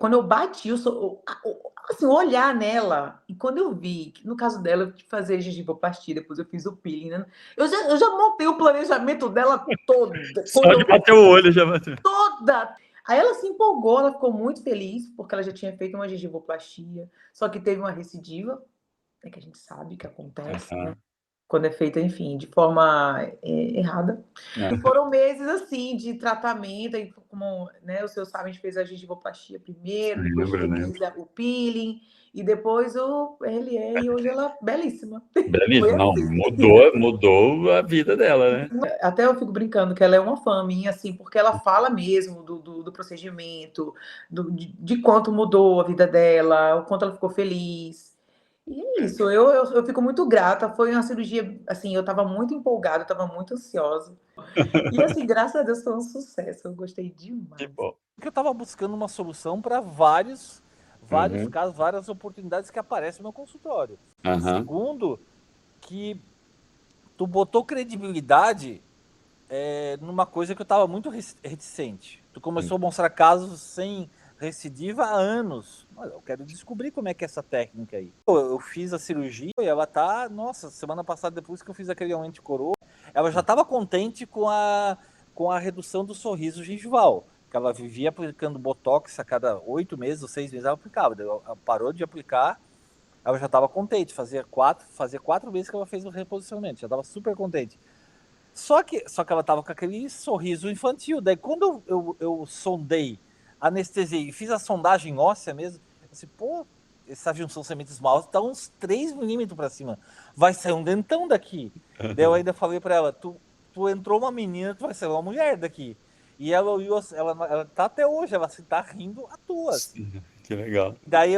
quando eu bati, assim, olhar nela, e quando eu vi que no caso dela eu tive que fazer gengivoplastia, depois eu fiz o peeling, né, eu já montei o planejamento dela toda, Só de bater o olho já bateu. toda. Aí ela se empolgou, ela ficou muito feliz, porque ela já tinha feito uma gengivoplastia, só que teve uma recidiva, né, que a gente sabe que acontece, né, quando é feita, enfim, de forma errada. E foram meses, assim, de tratamento, aí como, né, os senhores sabem, a gente fez a gengivoplastia primeiro, depois fez o peeling, e depois o RLE, e hoje ela belíssima. Foi Belíssimo. Não, assim. mudou a vida dela, né? Até eu fico brincando que ela é uma fã minha, assim, porque ela fala mesmo do procedimento, de quanto mudou a vida dela, o quanto ela ficou feliz. E é isso, eu fico muito grata. Foi uma cirurgia, assim, eu estava muito empolgada, eu estava muito ansiosa. E assim, graças a Deus foi um sucesso, eu gostei demais. Que bom. Porque eu estava buscando uma solução para vários casos, várias oportunidades que aparecem no meu consultório. Segundo, que tu botou credibilidade numa coisa que eu estava muito reticente. Tu começou a mostrar casos sem recidiva há anos. Olha, eu quero descobrir como é que é essa técnica aí. Eu fiz a cirurgia e ela tá... Nossa, semana passada, depois que eu fiz aquele aumento de coroa, ela já estava contente com a redução do sorriso gengival. Que ela vivia aplicando botox a cada 8 meses ou 6 meses, ela aplicava. Ela parou de aplicar, ela já estava contente. Fazia 4 meses que ela fez o reposicionamento, já estava super contente. Só que ela tava com aquele sorriso infantil. Daí quando eu sondei, anestesiei e fiz a sondagem óssea mesmo, eu disse, pô, essa junção semente-esmalte tá uns 3 milímetros para cima. Vai sair um dentão daqui. Daí eu ainda falei para ela, tu entrou uma menina, tu vai sair uma mulher daqui. E ela olhou, ela tá até hoje, ela tá rindo à toa. Que legal. Daí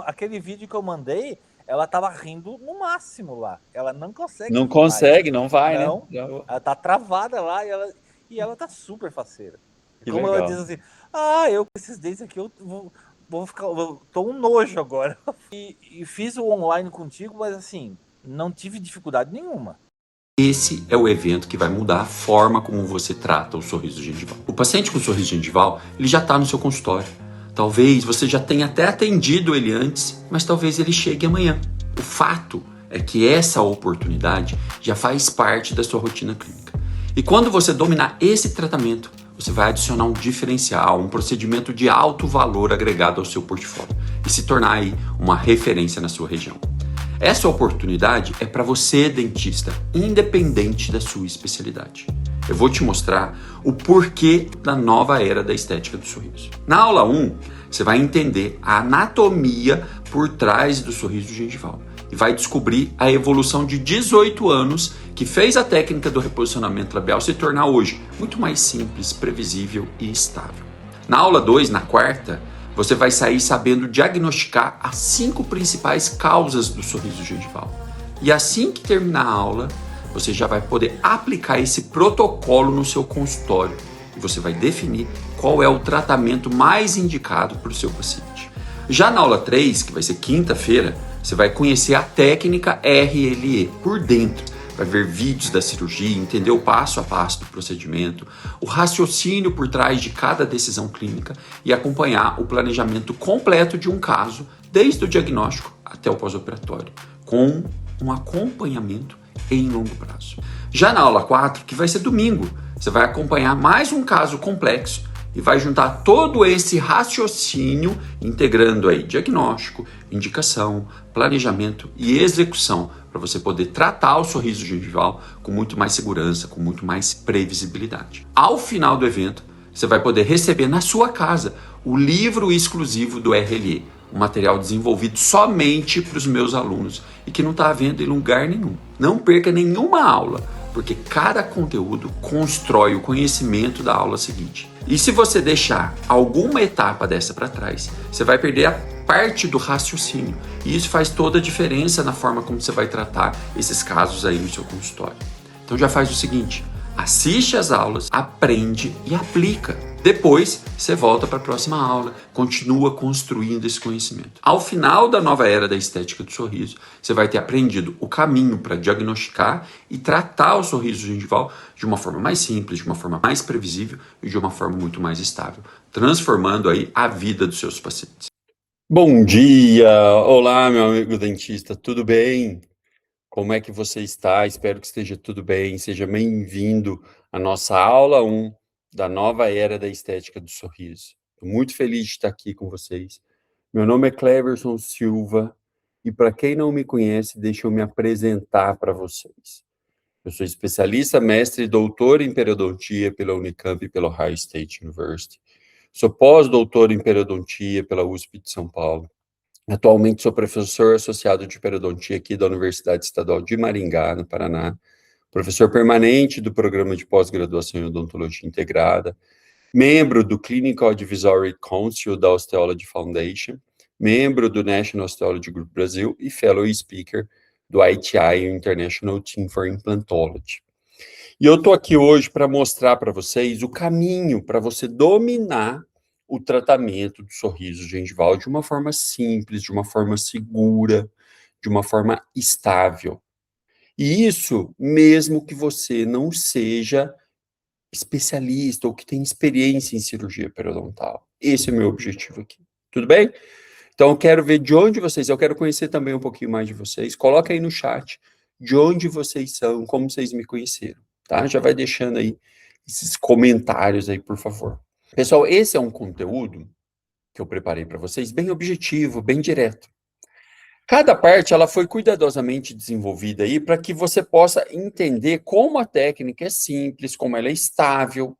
aquele vídeo que eu mandei, ela tava rindo no máximo lá. Ela não consegue. Não consegue, não vai, não, né? Ela tá travada lá e ela tá super faceira. Que Como legal. ela diz assim, eu com esses dentes aqui, eu vou ficar... tô um nojo agora. E fiz o online contigo, mas assim, não tive dificuldade nenhuma. Esse é o evento que vai mudar a forma como você trata o sorriso gengival. O paciente com sorriso gengival, ele já está no seu consultório. Talvez você já tenha até atendido ele antes, mas talvez ele chegue amanhã. O fato é que essa oportunidade já faz parte da sua rotina clínica. E quando você dominar esse tratamento, você vai adicionar um diferencial, um procedimento de alto valor agregado ao seu portfólio e se tornar aí uma referência na sua região. Essa oportunidade é para você, dentista, independente da sua especialidade. Eu vou te mostrar o porquê da nova era da estética do sorriso. Na aula 1, você vai entender a anatomia por trás do sorriso gengival e vai descobrir a evolução de 18 anos que fez a técnica do reposicionamento labial se tornar hoje muito mais simples, previsível e estável. Na aula 2, na quarta, você vai sair sabendo diagnosticar as 5 principais causas do sorriso gengival. E assim que terminar a aula, você já vai poder aplicar esse protocolo no seu consultório e você vai definir qual é o tratamento mais indicado para o seu paciente. Já na aula 3, que vai ser quinta-feira, você vai conhecer a técnica RLE por dentro. Vai ver vídeos da cirurgia, entender o passo a passo do procedimento, o raciocínio por trás de cada decisão clínica e acompanhar o planejamento completo de um caso, desde o diagnóstico até o pós-operatório, com um acompanhamento em longo prazo. Já na aula 4, que vai ser domingo, você vai acompanhar mais um caso complexo e vai juntar todo esse raciocínio, integrando aí diagnóstico, indicação, planejamento e execução, para você poder tratar o sorriso gengival com muito mais segurança, com muito mais previsibilidade. Ao final do evento, você vai poder receber na sua casa o livro exclusivo do RLE, um material desenvolvido somente para os meus alunos e que não está à venda em lugar nenhum. Não perca nenhuma aula, porque cada conteúdo constrói o conhecimento da aula seguinte. E se você deixar alguma etapa dessa para trás, você vai perder a parte do raciocínio. E isso faz toda a diferença na forma como você vai tratar esses casos aí no seu consultório. Então já faz o seguinte, assiste às aulas, aprende e aplica. Depois, você volta para a próxima aula, continua construindo esse conhecimento. Ao final da nova era da estética do sorriso, você vai ter aprendido o caminho para diagnosticar e tratar o sorriso gengival de uma forma mais simples, de uma forma mais previsível e de uma forma muito mais estável, transformando aí a vida dos seus pacientes. Bom dia! Olá, meu amigo dentista, tudo bem? Como é que você está? Espero que esteja tudo bem. Seja bem-vindo à nossa aula 1 da nova era da estética do sorriso. Estou muito feliz de estar aqui com vocês. Meu nome é Cleverson Silva e para quem não me conhece, deixa eu me apresentar para vocês. Eu sou especialista, mestre e doutor em periodontia pela Unicamp e pela Ohio State University. Sou pós-doutor em periodontia pela USP de São Paulo. Atualmente sou professor associado de periodontia aqui da Universidade Estadual de Maringá, no Paraná, professor permanente do programa de pós-graduação em odontologia integrada, membro do Clinical Advisory Council da Osteology Foundation, membro do National Osteology Group Brasil e fellow speaker do ITI, International Team for Implantology. E eu estou aqui hoje para mostrar para vocês o caminho para você dominar o tratamento do sorriso gengival de uma forma simples, de uma forma segura, de uma forma estável. E isso mesmo que você não seja especialista ou que tenha experiência em cirurgia periodontal. Esse é o meu objetivo aqui. Tudo bem? Então eu quero ver de onde vocês, eu quero conhecer também um pouquinho mais de vocês. Coloca aí no chat de onde vocês são, como vocês me conheceram, tá? Já vai deixando aí esses comentários aí, por favor. Pessoal, esse é um conteúdo que eu preparei para vocês, bem objetivo, bem direto. Cada parte, ela foi cuidadosamente desenvolvida aí para que você possa entender como a técnica é simples, como ela é estável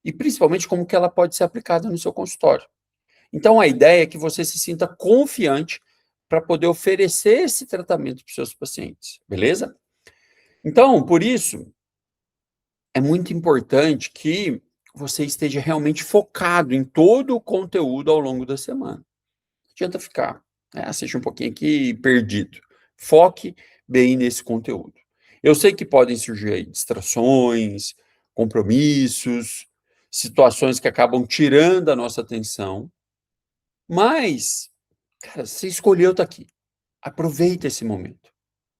e principalmente como que ela pode ser aplicada no seu consultório. Então, a ideia é que você se sinta confiante para poder oferecer esse tratamento para os seus pacientes, beleza? Então, por isso, é muito importante que você esteja realmente focado em todo o conteúdo ao longo da semana. Não adianta ficar, assiste um pouquinho aqui perdido. Foque bem nesse conteúdo. Eu sei que podem surgir aí distrações, compromissos, situações que acabam tirando a nossa atenção, mas, cara, você escolheu estar aqui. Aproveita esse momento.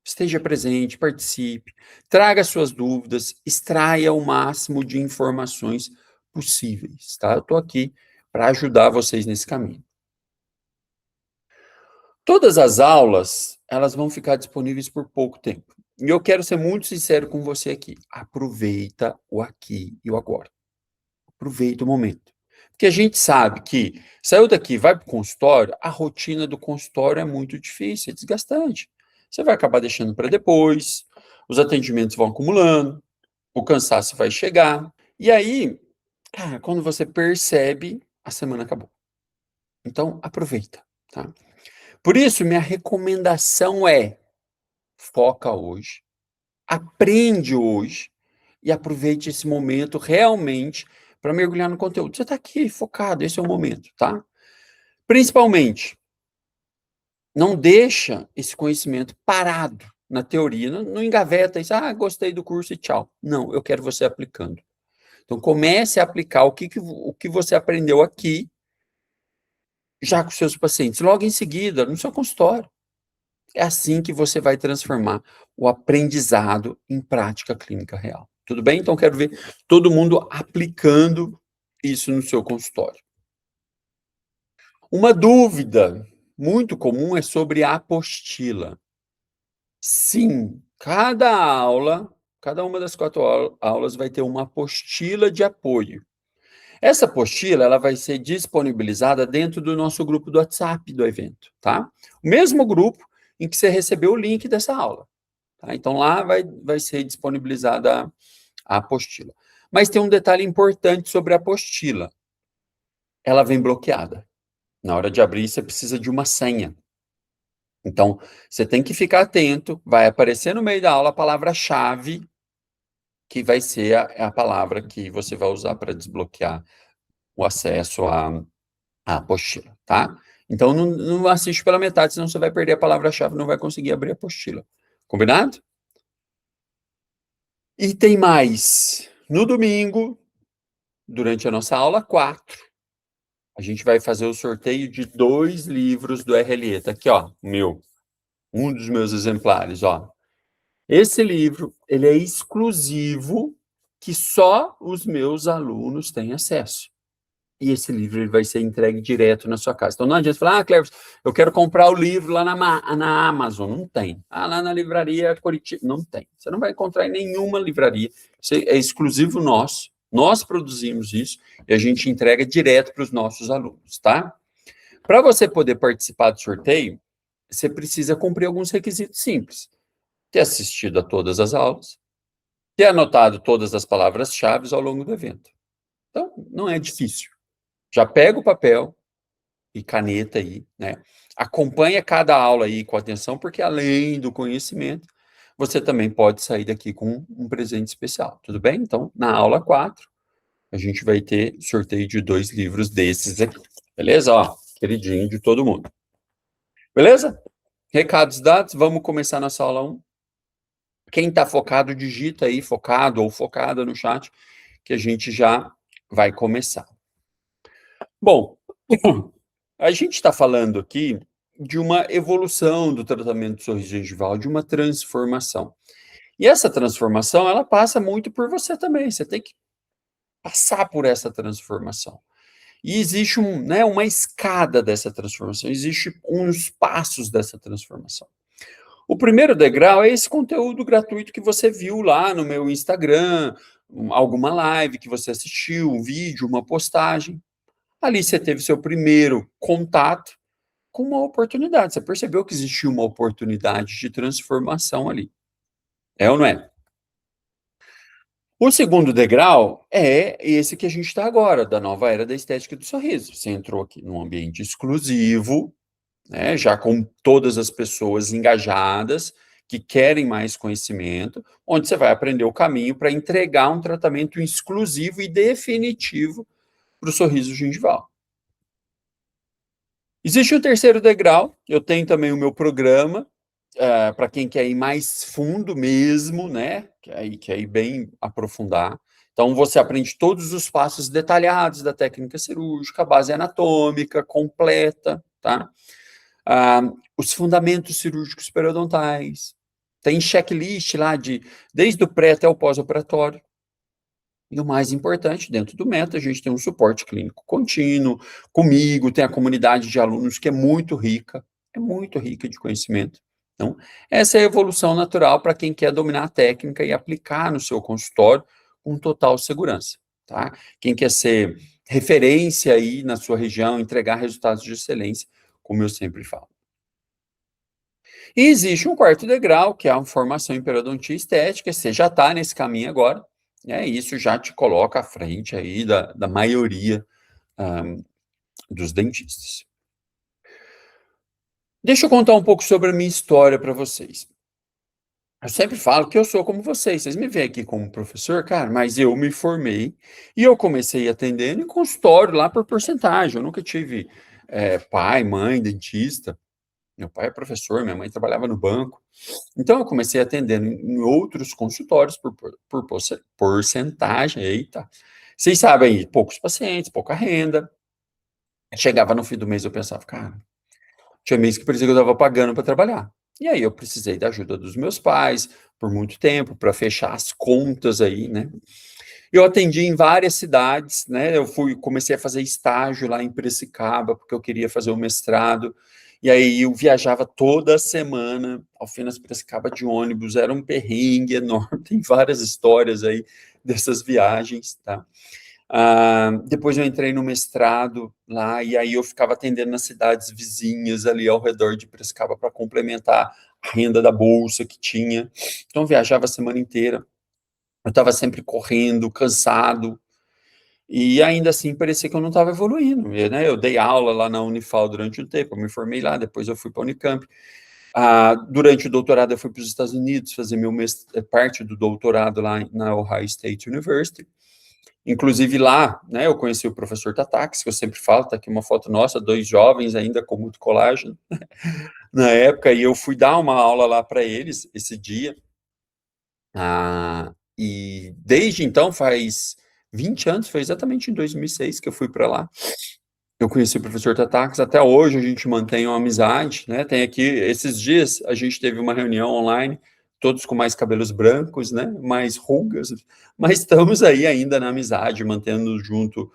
Esteja presente, participe, traga suas dúvidas, extraia o máximo de informações possíveis, tá? Eu estou aqui para ajudar vocês nesse caminho. Todas as aulas, elas vão ficar disponíveis por pouco tempo. E eu quero ser muito sincero com você aqui. Aproveita o aqui e o agora. Aproveita o momento. Porque a gente sabe que saiu daqui, vai para o consultório, a rotina do consultório é muito difícil, é desgastante. Você vai acabar deixando para depois, os atendimentos vão acumulando, o cansaço vai chegar. E aí, cara, quando você percebe, a semana acabou. Então, aproveita, tá? Por isso, minha recomendação é: foca hoje, aprende hoje e aproveite esse momento realmente para mergulhar no conteúdo. Você está aqui focado, esse é o momento, tá? Principalmente, não deixa esse conhecimento parado na teoria, não engaveta isso, gostei do curso e tchau. Não, eu quero você aplicando. Então, comece a aplicar o que você aprendeu aqui, já com seus pacientes, logo em seguida, no seu consultório. É assim que você vai transformar o aprendizado em prática clínica real. Tudo bem? Então, quero ver todo mundo aplicando isso no seu consultório. Uma dúvida muito comum é sobre a apostila. Sim, cada uma das 4 aulas vai ter uma apostila de apoio. Essa apostila, ela vai ser disponibilizada dentro do nosso grupo do WhatsApp do evento, tá? O mesmo grupo em que você recebeu o link dessa aula, tá? Então, lá vai ser disponibilizada a apostila. Mas tem um detalhe importante sobre a apostila. Ela vem bloqueada. Na hora de abrir, você precisa de uma senha. Então, você tem que ficar atento, vai aparecer no meio da aula a palavra-chave, que vai ser a palavra que você vai usar para desbloquear o acesso à apostila, tá? Então, não assiste pela metade, senão você vai perder a palavra-chave, não vai conseguir abrir a apostila. Combinado? E tem mais. No domingo, durante a nossa aula 4, a gente vai fazer o sorteio de 2 livros do RLE. Tá aqui, ó, um dos meus exemplares, ó. Esse livro, ele é exclusivo, que só os meus alunos têm acesso. E esse livro ele vai ser entregue direto na sua casa. Então não adianta falar, Cleber, eu quero comprar o livro lá na Amazon. Não tem. Lá na livraria Curitiba. Não tem. Você não vai encontrar em nenhuma livraria. Isso é exclusivo nosso. Nós produzimos isso e a gente entrega direto para os nossos alunos, tá? Para você poder participar do sorteio, você precisa cumprir alguns requisitos simples. Ter assistido a todas as aulas, ter anotado todas as palavras-chave ao longo do evento. Então, não é difícil. Já pega o papel e caneta aí, né? Acompanha cada aula aí com atenção, porque além do conhecimento, você também pode sair daqui com um presente especial, tudo bem? Então, na aula 4, a gente vai ter sorteio de 2 livros desses aqui, beleza? Ó, queridinho de todo mundo. Beleza? Recados dados, vamos começar nossa aula 1. Quem está focado, digita aí, focado ou focada no chat, que a gente já vai começar. Bom, a gente está falando aqui de uma evolução do tratamento do sorriso gengival, de uma transformação. E essa transformação, ela passa muito por você também, você tem que passar por essa transformação. E existe uma escada dessa transformação, existe uns passos dessa transformação. O primeiro degrau é esse conteúdo gratuito que você viu lá no meu Instagram, alguma live que você assistiu, um vídeo, uma postagem. Ali você teve seu primeiro contato com uma oportunidade. Você percebeu que existia uma oportunidade de transformação ali. É ou não é? O segundo degrau é esse que a gente está agora, da nova era da estética do sorriso. Você entrou aqui num ambiente exclusivo, né, já com todas as pessoas engajadas, que querem mais conhecimento, onde você vai aprender o caminho para entregar um tratamento exclusivo e definitivo para o sorriso gengival. Existe o terceiro degrau, eu tenho também o meu programa, para quem quer ir mais fundo mesmo, né, quer ir bem aprofundar. Então, você aprende todos os passos detalhados da técnica cirúrgica, a base anatômica completa, tá? Os fundamentos cirúrgicos periodontais, tem checklist lá desde o pré até o pós-operatório. E o mais importante, dentro do Meta, a gente tem um suporte clínico contínuo, comigo, tem a comunidade de alunos que é muito rica de conhecimento. Então, essa é a evolução natural para quem quer dominar a técnica e aplicar no seu consultório com total segurança, tá? Quem quer ser referência aí na sua região, entregar resultados de excelência, como eu sempre falo. E existe um quarto degrau, que é a formação em periodontia estética, você já está nesse caminho agora, isso já te coloca à frente aí da maioria dos dentistas. Deixa eu contar um pouco sobre a minha história para vocês. Eu sempre falo que eu sou como vocês me veem aqui como professor, cara, mas eu me formei e eu comecei atendendo em consultório lá por porcentagem, eu nunca tive pai, mãe, dentista. Meu pai é professor, minha mãe trabalhava no banco. Então, eu comecei atendendo em outros consultórios por porcentagem. Eita. Vocês sabem aí, poucos pacientes, pouca renda. Chegava no fim do mês, eu pensava, cara, tinha mês que parecia que eu estava pagando para trabalhar. E aí, eu precisei da ajuda dos meus pais por muito tempo, para fechar as contas aí, né? Eu atendi em várias cidades, né? Comecei a fazer estágio lá em Piracicaba, porque eu queria fazer o mestrado. E aí eu viajava toda semana, Alfenas Piracicaba de ônibus, era um perrengue enorme, tem várias histórias aí dessas viagens, tá? Depois eu entrei no mestrado lá, e aí eu ficava atendendo nas cidades vizinhas ali ao redor de Piracicaba para complementar a renda da bolsa que tinha. Então eu viajava a semana inteira, eu estava sempre correndo, cansado, e ainda assim parecia que eu não estava evoluindo, né? Eu dei aula lá na Unifal durante um tempo, eu me formei lá, depois eu fui para a Unicamp. Durante o doutorado eu fui para os Estados Unidos fazer parte do doutorado lá na Ohio State University. Inclusive lá, né, eu conheci o professor Tatax, que eu sempre falo, tá aqui uma foto nossa, 2 jovens ainda com muito colágeno, na época, e eu fui dar uma aula lá para eles esse dia, e desde então faz 20 anos, foi exatamente em 2006 que eu fui para lá. Eu conheci o professor Tataques, até hoje a gente mantém uma amizade, né? Tem aqui, esses dias, a gente teve uma reunião online, todos com mais cabelos brancos, né? Mais rugas, mas estamos aí ainda na amizade, mantendo junto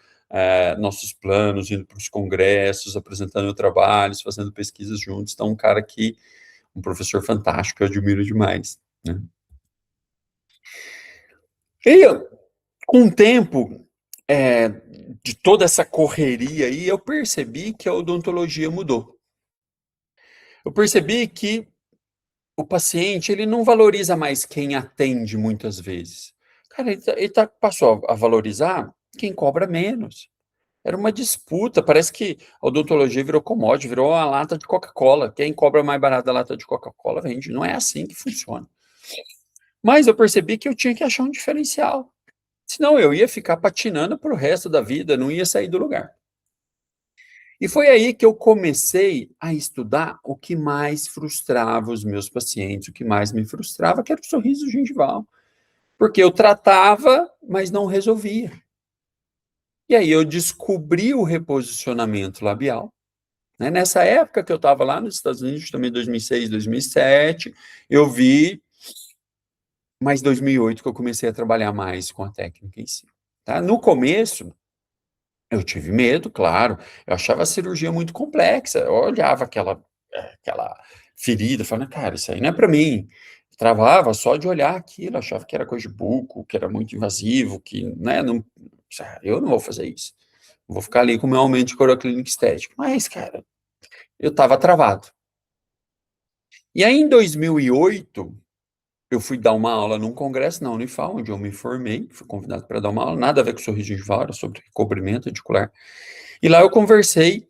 nossos planos, indo para os congressos, apresentando trabalhos, fazendo pesquisas juntos. Então, um professor fantástico, eu admiro demais, né? E com o tempo de toda essa correria aí, eu percebi que a odontologia mudou. Eu percebi que o paciente, ele não valoriza mais quem atende muitas vezes. Cara, passou a valorizar quem cobra menos. Era uma disputa, parece que a odontologia virou commodity, virou uma lata de Coca-Cola. Quem cobra mais barato da lata de Coca-Cola vende. Não é assim que funciona. Mas eu percebi que eu tinha que achar um diferencial. Senão eu ia ficar patinando para o resto da vida, não ia sair do lugar. E foi aí que eu comecei a estudar o que mais frustrava os meus pacientes, o que mais me frustrava, que era o sorriso gengival. Porque eu tratava, mas não resolvia. E aí eu descobri o reposicionamento labial. Né? Nessa época que eu estava lá nos Estados Unidos, também 2006, 2007, eu vi, mas 2008 que eu comecei a trabalhar mais com a técnica em si. Tá? No começo, eu tive medo, claro, eu achava a cirurgia muito complexa, eu olhava aquela ferida, falando, cara, isso aí não é para mim. Travava só de olhar aquilo, achava que era coisa de buco, que era muito invasivo, que, né, não, eu não vou fazer isso. Vou ficar ali com o meu aumento de clínica estética. Mas, cara, eu estava travado. E aí, em 2008, eu fui dar uma aula num congresso na Unifal, onde eu me formei, fui convidado para dar uma aula, nada a ver com sorriso gengival, era sobre recobrimento articular. E lá eu conversei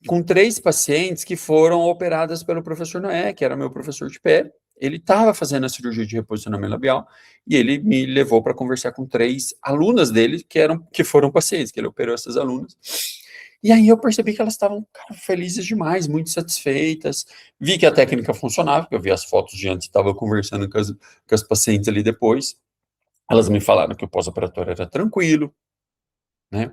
com 3 pacientes que foram operadas pelo professor Noé, que era meu professor de pé. Ele estava fazendo a cirurgia de reposicionamento labial e ele me levou para conversar com 3 alunas dele que foram pacientes, que ele operou essas alunas. E aí eu percebi que elas estavam felizes demais, muito satisfeitas. Vi que a técnica funcionava, porque eu vi as fotos de antes, estava conversando com as pacientes ali depois. Elas me falaram que o pós-operatório era tranquilo, né?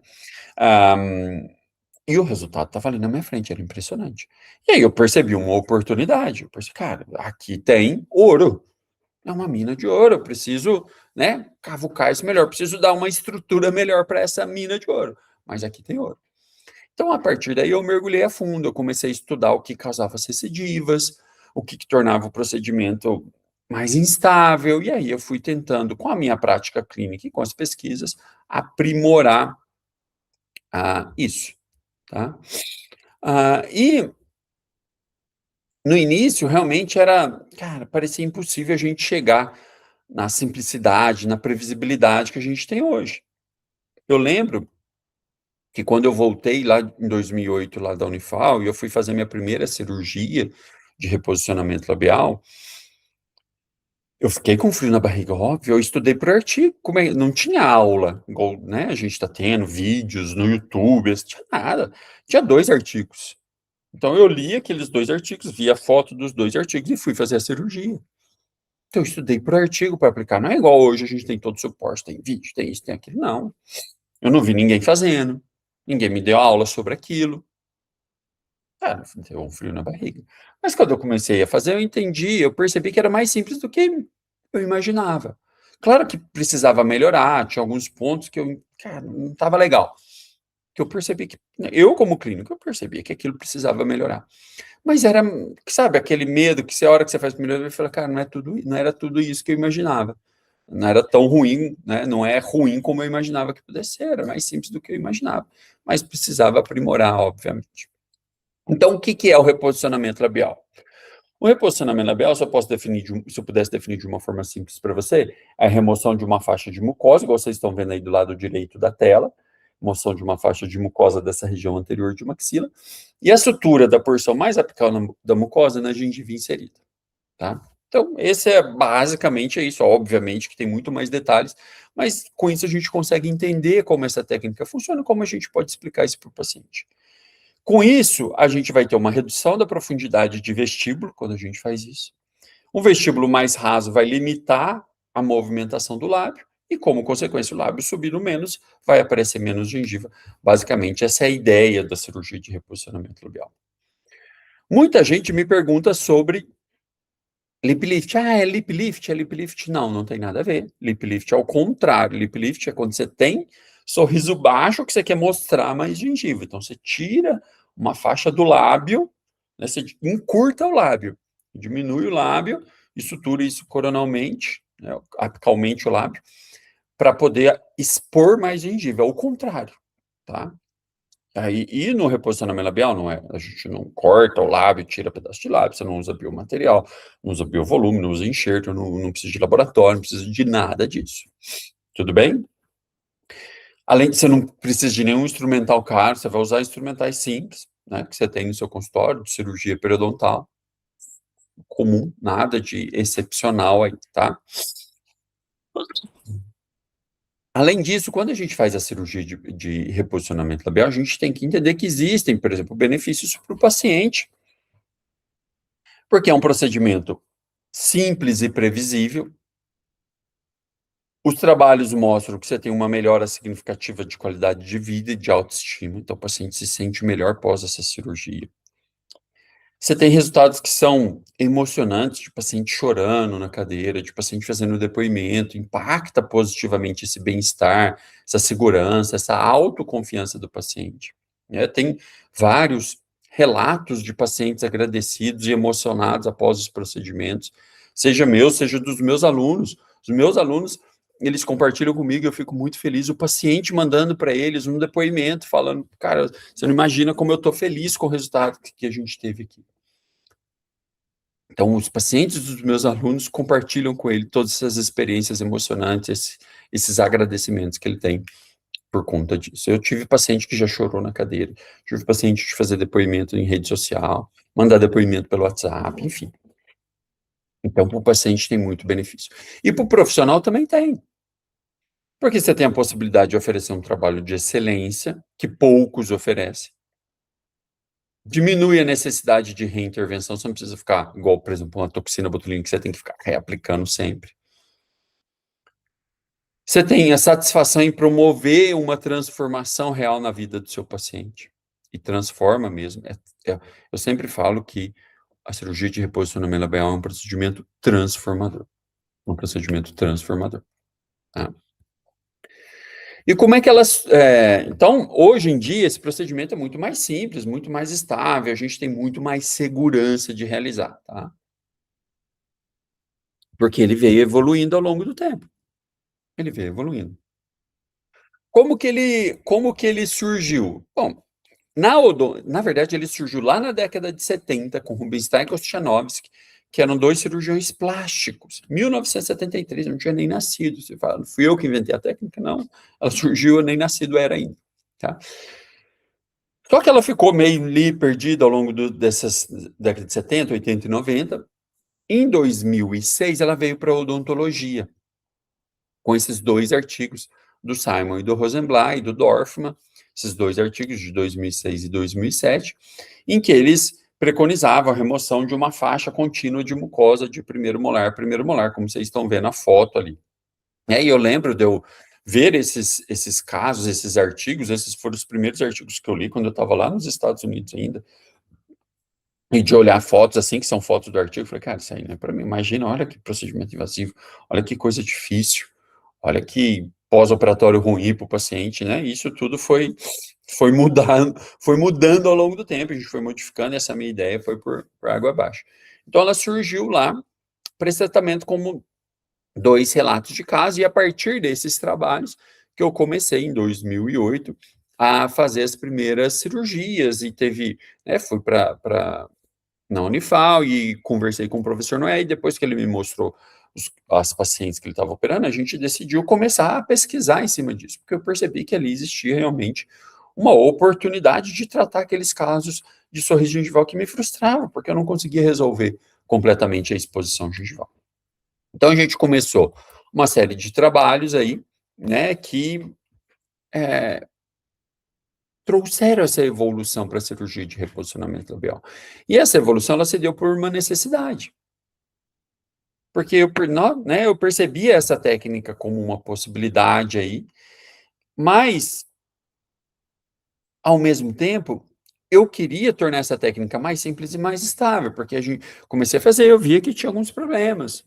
E o resultado estava ali na minha frente, era impressionante. E aí eu percebi uma oportunidade. Eu pensei, cara, aqui tem ouro. É uma mina de ouro, eu preciso, né, cavucar isso melhor, preciso dar uma estrutura melhor para essa mina de ouro. Mas aqui tem ouro. Então, a partir daí, eu mergulhei a fundo, eu comecei a estudar o que causava as recidivas, o que tornava o procedimento mais instável, e aí eu fui tentando, com a minha prática clínica e com as pesquisas, aprimorar isso. Tá? E no início, realmente parecia impossível a gente chegar na simplicidade, na previsibilidade que a gente tem hoje. Eu lembro que quando eu voltei lá em 2008, lá da Unifal, e eu fui fazer minha primeira cirurgia de reposicionamento labial, eu fiquei com frio na barriga, óbvio, eu estudei por artigo, não tinha aula, igual, né, a gente está tendo vídeos no YouTube, não tinha nada, tinha 2 artigos. Então, eu li aqueles 2 artigos, vi a foto dos 2 artigos e fui fazer a cirurgia. Então, eu estudei por artigo para aplicar. Não é igual hoje, a gente tem todo o suporte, tem vídeo, tem isso, tem aquilo. Não. Eu não vi ninguém fazendo, ninguém me deu aula sobre aquilo. Cara, deu um frio na barriga. Mas quando eu comecei a fazer, eu entendi, eu percebi que era mais simples do que eu imaginava. Claro que precisava melhorar, tinha alguns pontos que não estava legal. Que eu percebi que, eu como clínico, eu percebia que aquilo precisava melhorar. Mas era, sabe, aquele medo que a hora que você faz a primeira vez, você fala, cara, não era tudo isso que eu imaginava. Não era tão ruim, né? Não é ruim como eu imaginava que pudesse ser, era mais simples do que eu imaginava. Mas precisava aprimorar, obviamente. Então, o que é o reposicionamento labial? O reposicionamento labial, se eu pudesse definir de uma forma simples para você, é a remoção de uma faixa de mucosa, igual vocês estão vendo aí do lado direito da tela, remoção de uma faixa de mucosa dessa região anterior de maxila, e a sutura da porção mais apical da mucosa na gengiva inserida, tá? Então, esse basicamente isso, obviamente que tem muito mais detalhes, mas com isso a gente consegue entender como essa técnica funciona e como a gente pode explicar isso para o paciente. Com isso, a gente vai ter uma redução da profundidade de vestíbulo, quando a gente faz isso. Um vestíbulo mais raso vai limitar a movimentação do lábio, e, como consequência, o lábio subindo menos, vai aparecer menos gengiva. Basicamente, essa é a ideia da cirurgia de reposicionamento labial. Muita gente me pergunta sobre lip lift. Ah, é lip lift? É lip lift? Não, não tem nada a ver. Lip lift é o contrário. Lip lift é quando você tem sorriso baixo que você quer mostrar mais gengiva. Então, você tira uma faixa do lábio, né, você encurta o lábio, diminui o lábio e sutura isso coronalmente, né, apicalmente o lábio, para poder expor mais gengiva. É o contrário, tá? Aí, e no reposicionamento labial, não é, a gente não corta o lábio, tira pedaço de lábio, você não usa biomaterial, não usa biovolume, não usa enxerto, não precisa de laboratório, não precisa de nada disso. Tudo bem? Além de você não precisa de nenhum instrumental caro, você vai usar instrumentais simples, né, que você tem no seu consultório, de cirurgia periodontal, comum, nada de excepcional aí, tá? Além disso, quando a gente faz a cirurgia de reposicionamento labial, a gente tem que entender que existem, por exemplo, benefícios para o paciente, porque é um procedimento simples e previsível. Os trabalhos mostram que você tem uma melhora significativa de qualidade de vida e de autoestima, então o paciente se sente melhor após essa cirurgia. Você tem resultados que são emocionantes, de paciente chorando na cadeira, de paciente fazendo depoimento, impacta positivamente esse bem-estar, essa segurança, essa autoconfiança do paciente. Tem vários relatos de pacientes agradecidos e emocionados após os procedimentos, seja meu, seja dos meus alunos. Os meus alunos, eles compartilham comigo, eu fico muito feliz, o paciente mandando para eles um depoimento, falando, cara, você não imagina como eu estou feliz com o resultado que a gente teve aqui. Então, os pacientes dos meus alunos compartilham com ele todas essas experiências emocionantes, esses agradecimentos que ele tem por conta disso. Eu tive paciente que já chorou na cadeira, tive paciente de fazer depoimento em rede social, mandar depoimento pelo WhatsApp, enfim. Então, para o paciente tem muito benefício. E para o profissional também tem. Porque você tem a possibilidade de oferecer um trabalho de excelência, que poucos oferecem. Diminui a necessidade de reintervenção, você não precisa ficar igual, por exemplo, uma toxina botulínica que você tem que ficar reaplicando sempre. Você tem a satisfação em promover uma transformação real na vida do seu paciente. E transforma mesmo. Eu sempre falo que a cirurgia de reposicionamento labial é um procedimento transformador. Um procedimento transformador. Tá? E como é que elas... então, hoje em dia, esse procedimento é muito mais simples, muito mais estável, a gente tem muito mais segurança de realizar, tá? Porque ele veio evoluindo ao longo do tempo. Ele veio evoluindo. Como que ele surgiu? Bom, na verdade, ele surgiu lá na década de 70, com Rubinstein e Kostanovsky, que eram dois cirurgiões plásticos. 1973, eu não tinha nem nascido. Você fala, não fui eu que inventei a técnica? Não. Ela surgiu, eu nem nascido era ainda. Tá? Só que ela ficou meio ali perdida ao longo dessas décadas de 70, 80 e 90. Em 2006, ela veio para a odontologia, com esses dois artigos do Simon e do Rosenblatt e do Dorfman, esses dois artigos de 2006 e 2007, em que eles preconizavam a remoção de uma faixa contínua de mucosa de primeiro molar, como vocês estão vendo a foto ali. E eu lembro de eu ver esses casos, esses artigos, esses foram os primeiros artigos que eu li quando eu estava lá nos Estados Unidos ainda, e de olhar fotos assim, que são fotos do artigo, eu falei, cara, isso aí não é para mim, imagina, olha que procedimento invasivo, olha que coisa difícil, olha que pós-operatório ruim para o paciente, né, isso tudo foi mudando ao longo do tempo, a gente foi modificando, essa minha ideia foi por água abaixo. Então ela surgiu lá, para esse tratamento como 2 relatos de caso, e a partir desses trabalhos que eu comecei em 2008 a fazer as primeiras cirurgias, e fui para na Unifal e conversei com o professor Noé, e depois que ele me mostrou as pacientes que ele estava operando, a gente decidiu começar a pesquisar em cima disso, porque eu percebi que ali existia realmente uma oportunidade de tratar aqueles casos de sorriso gengival que me frustravam, porque eu não conseguia resolver completamente a exposição gengival. Então, a gente começou uma série de trabalhos aí, né, que trouxeram essa evolução para a cirurgia de reposicionamento labial. E essa evolução, ela se deu por uma necessidade. porque eu percebia essa técnica como uma possibilidade aí, mas, ao mesmo tempo, eu queria tornar essa técnica mais simples e mais estável, porque comecei a fazer, eu via que tinha alguns problemas.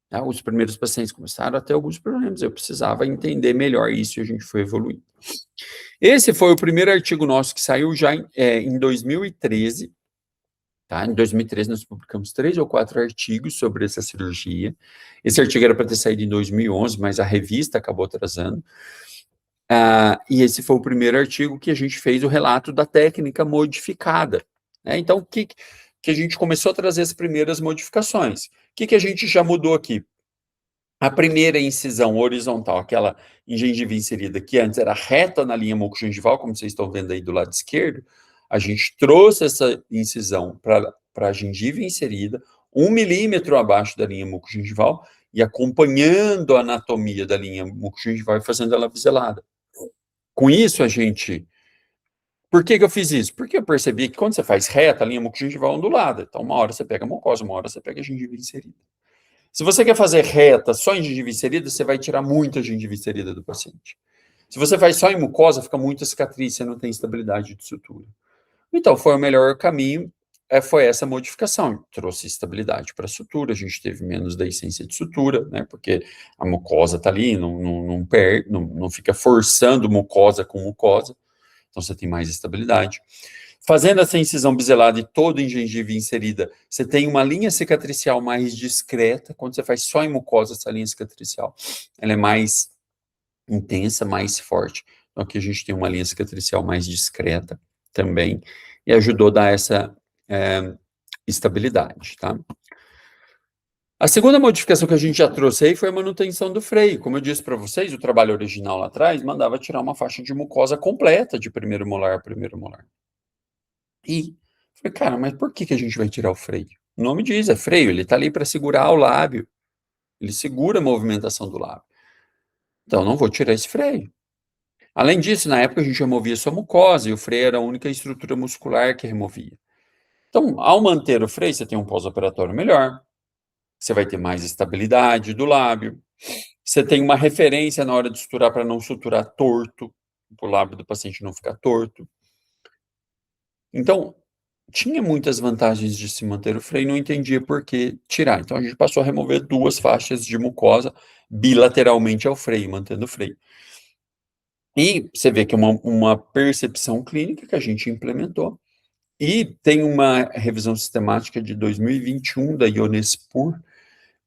Tá? Os primeiros pacientes começaram a ter alguns problemas, eu precisava entender melhor isso e a gente foi evoluindo. Esse foi o primeiro artigo nosso que saiu já em 2013. Tá? Em 2013 nós publicamos 3 ou 4 artigos sobre essa cirurgia. Esse artigo era para ter saído em 2011, mas a revista acabou atrasando. E esse foi o primeiro artigo que a gente fez o relato da técnica modificada. Né? Então, que a gente começou a trazer as primeiras modificações. O que a gente já mudou aqui? A primeira incisão horizontal, aquela em gengiva inserida, que antes era reta na linha mucogengival, como vocês estão vendo aí do lado esquerdo, a gente trouxe essa incisão para a gengiva inserida, 1 milímetro abaixo da linha mucogengival, e acompanhando a anatomia da linha mucogengival e fazendo ela biselada. Com isso, Por que eu fiz isso? Porque eu percebi que quando você faz reta, a linha mucogengival é ondulada. Então, uma hora você pega a mucosa, uma hora você pega a gengiva inserida. Se você quer fazer reta só em gengiva inserida, você vai tirar muita gengiva inserida do paciente. Se você faz só em mucosa, fica muita cicatriz, você não tem estabilidade de sutura. Então, foi o melhor caminho, foi essa modificação. Trouxe estabilidade para a sutura, a gente teve menos deiscência de sutura, né, porque a mucosa está ali, não fica forçando mucosa com mucosa, então você tem mais estabilidade. Fazendo essa incisão biselada e toda em gengiva inserida, você tem uma linha cicatricial mais discreta. Quando você faz só em mucosa, essa linha cicatricial, ela é mais intensa, mais forte. Então aqui a gente tem uma linha cicatricial mais discreta também, e ajudou a dar essa estabilidade, tá? A segunda modificação que a gente já trouxe aí foi a manutenção do freio. Como eu disse para vocês, o trabalho original lá atrás mandava tirar uma faixa de mucosa completa de primeiro molar a primeiro molar. E falei, cara, mas por que a gente vai tirar o freio? O nome diz, é freio, ele está ali para segurar o lábio. Ele segura a movimentação do lábio. Então, não vou tirar esse freio. Além disso, na época a gente removia só mucosa, e o freio era a única estrutura muscular que removia. Então, ao manter o freio, você tem um pós-operatório melhor, você vai ter mais estabilidade do lábio, você tem uma referência na hora de suturar para não suturar torto, para o lábio do paciente não ficar torto. Então, tinha muitas vantagens de se manter o freio, não entendia por que tirar. Então, a gente passou a remover 2 faixas de mucosa bilateralmente ao freio, mantendo o freio. E você vê que é uma percepção clínica que a gente implementou. E tem uma revisão sistemática de 2021 da Ionespur,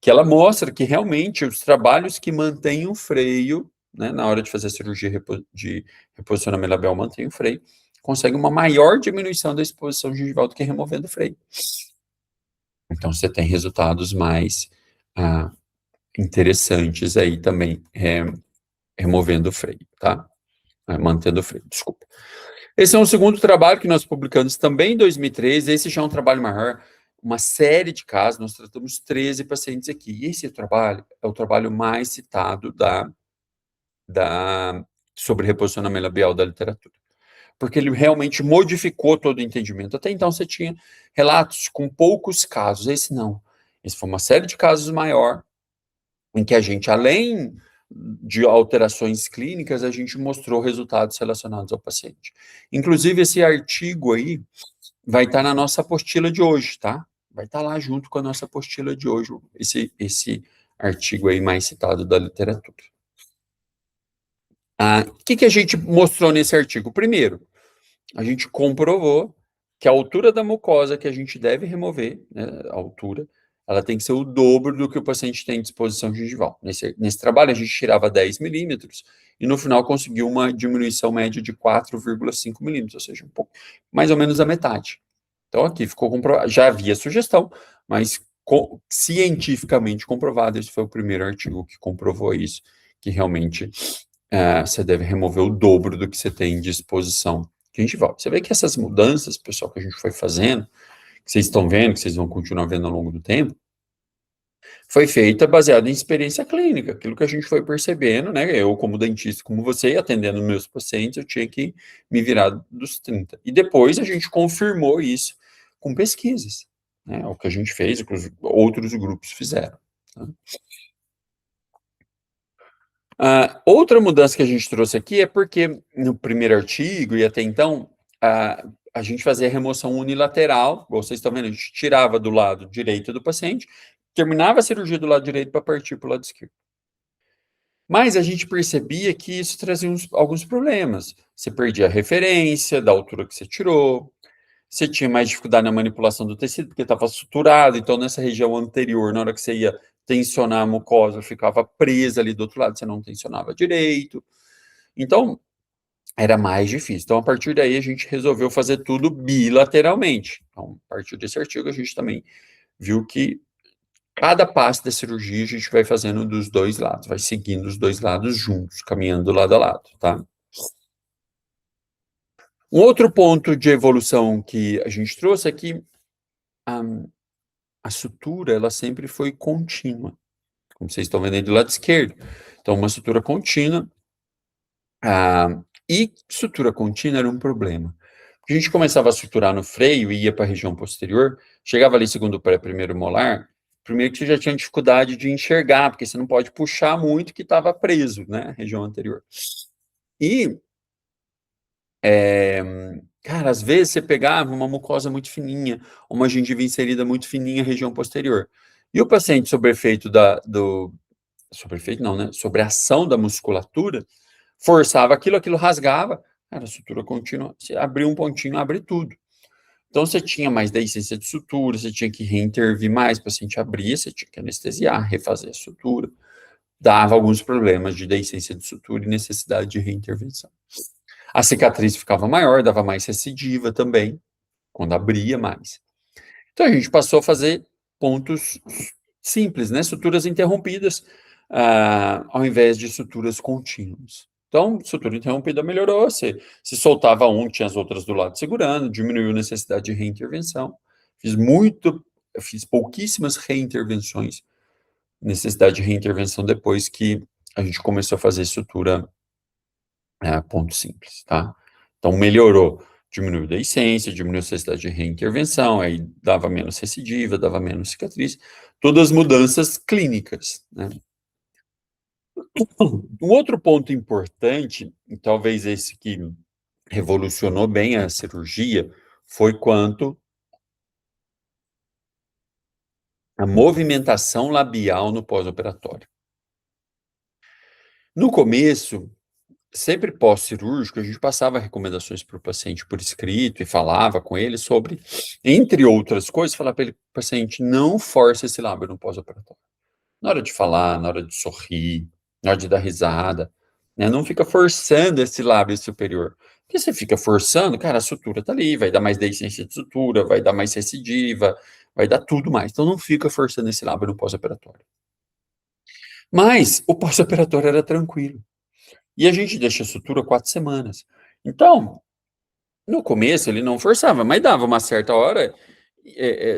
que ela mostra que realmente os trabalhos que mantêm o freio, né, na hora de fazer a cirurgia de reposicionamento labial, mantém o freio, consegue uma maior diminuição da exposição gengival do que removendo o freio. Então, você tem resultados mais interessantes aí também, removendo o freio, tá? Mantendo o freio, desculpa. Esse é um segundo trabalho que nós publicamos também em 2013, esse já é um trabalho maior, uma série de casos, nós tratamos 13 pacientes aqui, e esse trabalho é o trabalho mais citado sobre reposicionamento labial da literatura, porque ele realmente modificou todo o entendimento. Até então você tinha relatos com poucos casos, esse não. Esse foi uma série de casos maior, em que a gente, além de alterações clínicas, a gente mostrou resultados relacionados ao paciente. Inclusive, esse artigo aí vai estar na nossa apostila de hoje, tá? Vai estar lá junto com a nossa apostila de hoje, esse artigo aí mais citado da literatura. O que a gente mostrou nesse artigo? Primeiro, a gente comprovou que a altura da mucosa que a gente deve remover, né, a altura, ela tem que ser o dobro do que o paciente tem de exposição gengival. Nesse trabalho, a gente tirava 10 milímetros e, no final, conseguiu uma diminuição média de 4,5 milímetros, ou seja, um pouco, mais ou menos a metade. Então, aqui ficou comprovado, já havia sugestão, mas cientificamente comprovado, esse foi o primeiro artigo que comprovou isso, que realmente você deve remover o dobro do que você tem de exposição gengival. Você vê que essas mudanças, pessoal, que a gente foi fazendo, que vocês estão vendo, que vocês vão continuar vendo ao longo do tempo, foi feita baseada em experiência clínica, aquilo que a gente foi percebendo, né? Eu, como dentista, como você, atendendo meus pacientes, eu tinha que me virar dos 30. E depois a gente confirmou isso com pesquisas, né? O que a gente fez, o que os outros grupos fizeram. Outra mudança que a gente trouxe aqui é porque no primeiro artigo e até então, a gente fazia remoção unilateral, vocês estão vendo, a gente tirava do lado direito do paciente, terminava a cirurgia do lado direito para partir para o lado esquerdo. Mas a gente percebia que isso trazia alguns problemas. Você perdia a referência da altura que você tirou, você tinha mais dificuldade na manipulação do tecido, porque estava suturado, então nessa região anterior, na hora que você ia tensionar a mucosa, ficava presa ali do outro lado, você não tensionava direito. Então, era mais difícil. Então, a partir daí, a gente resolveu fazer tudo bilateralmente. Então, a partir desse artigo, a gente também viu que cada passo da cirurgia a gente vai fazendo dos dois lados, vai seguindo os dois lados juntos, caminhando lado a lado, tá? Um outro ponto de evolução que a gente trouxe é que a sutura, ela sempre foi contínua, como vocês estão vendo aí do lado esquerdo. Então, uma sutura contínua, e sutura contínua era um problema. A gente começava a suturar no freio e ia para a região posterior, chegava ali segundo o pré-primeiro molar, primeiro que você já tinha dificuldade de enxergar, porque você não pode puxar muito que estava preso, né, região anterior. E, cara, às vezes você pegava uma mucosa muito fininha, uma gengiva inserida muito fininha, região posterior. E o paciente, sob efeito sob efeito não, né, sobre a ação da musculatura, forçava aquilo rasgava, cara, a sutura contínua, você abriu um pontinho, abre tudo. Então, você tinha mais deiscência de sutura, você tinha que reintervir mais, o paciente abria, você tinha que anestesiar, refazer a sutura. Dava alguns problemas de deiscência de sutura e necessidade de reintervenção. A cicatriz ficava maior, dava mais recidiva também, quando abria mais. Então, a gente passou a fazer pontos simples, né? Suturas interrompidas, ao invés de suturas contínuas. Então, sutura interrompida melhorou, se soltava um, tinha as outras do lado segurando, diminuiu a necessidade de reintervenção. Fiz pouquíssimas reintervenções, necessidade de reintervenção depois que a gente começou a fazer sutura ponto simples, tá? Então, melhorou, diminuiu a deiscência, diminuiu a necessidade de reintervenção, aí dava menos recidiva, dava menos cicatriz, todas as mudanças clínicas, né? Um outro ponto importante, e talvez esse que revolucionou bem a cirurgia, foi quanto a movimentação labial no pós-operatório. No começo, sempre pós-cirúrgico, a gente passava recomendações para o paciente por escrito e falava com ele sobre, entre outras coisas, falava para ele, paciente, não force esse lábio no pós-operatório. Na hora de falar, na hora de sorrir, na hora de dar risada, né? Não fica forçando esse lábio superior. Porque você fica forçando, cara, a sutura tá ali, vai dar mais deiscência de sutura, vai dar mais recidiva, vai dar tudo mais. Então não fica forçando esse lábio no pós-operatório. Mas o pós-operatório era tranquilo. E a gente deixa a sutura 4 semanas. Então, no começo ele não forçava, mas dava uma certa hora,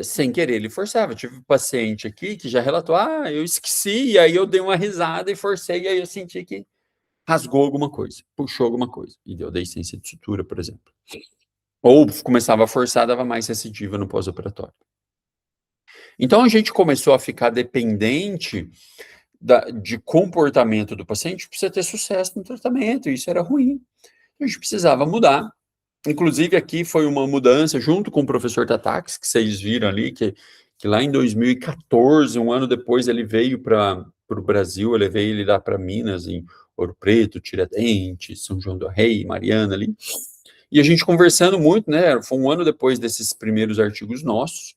sem querer ele forçava. Tive um paciente aqui que já relatou, eu esqueci, e aí eu dei uma risada e forcei, e aí eu senti que rasgou alguma coisa, puxou alguma coisa, e deu deiscência de sutura, por exemplo. Ou começava a forçar, dava mais recidiva no pós-operatório. Então a gente começou a ficar dependente de comportamento do paciente para você ter sucesso no tratamento, e isso era ruim. A gente precisava mudar. Inclusive, aqui foi uma mudança junto com o professor Tatax, que vocês viram ali, que lá em 2014, um ano depois, ele veio para o Brasil, eu levei ele lá para Minas, em Ouro Preto, Tiradentes, São João do Rei, Mariana ali. E a gente conversando muito, né? Foi um ano depois desses primeiros artigos nossos.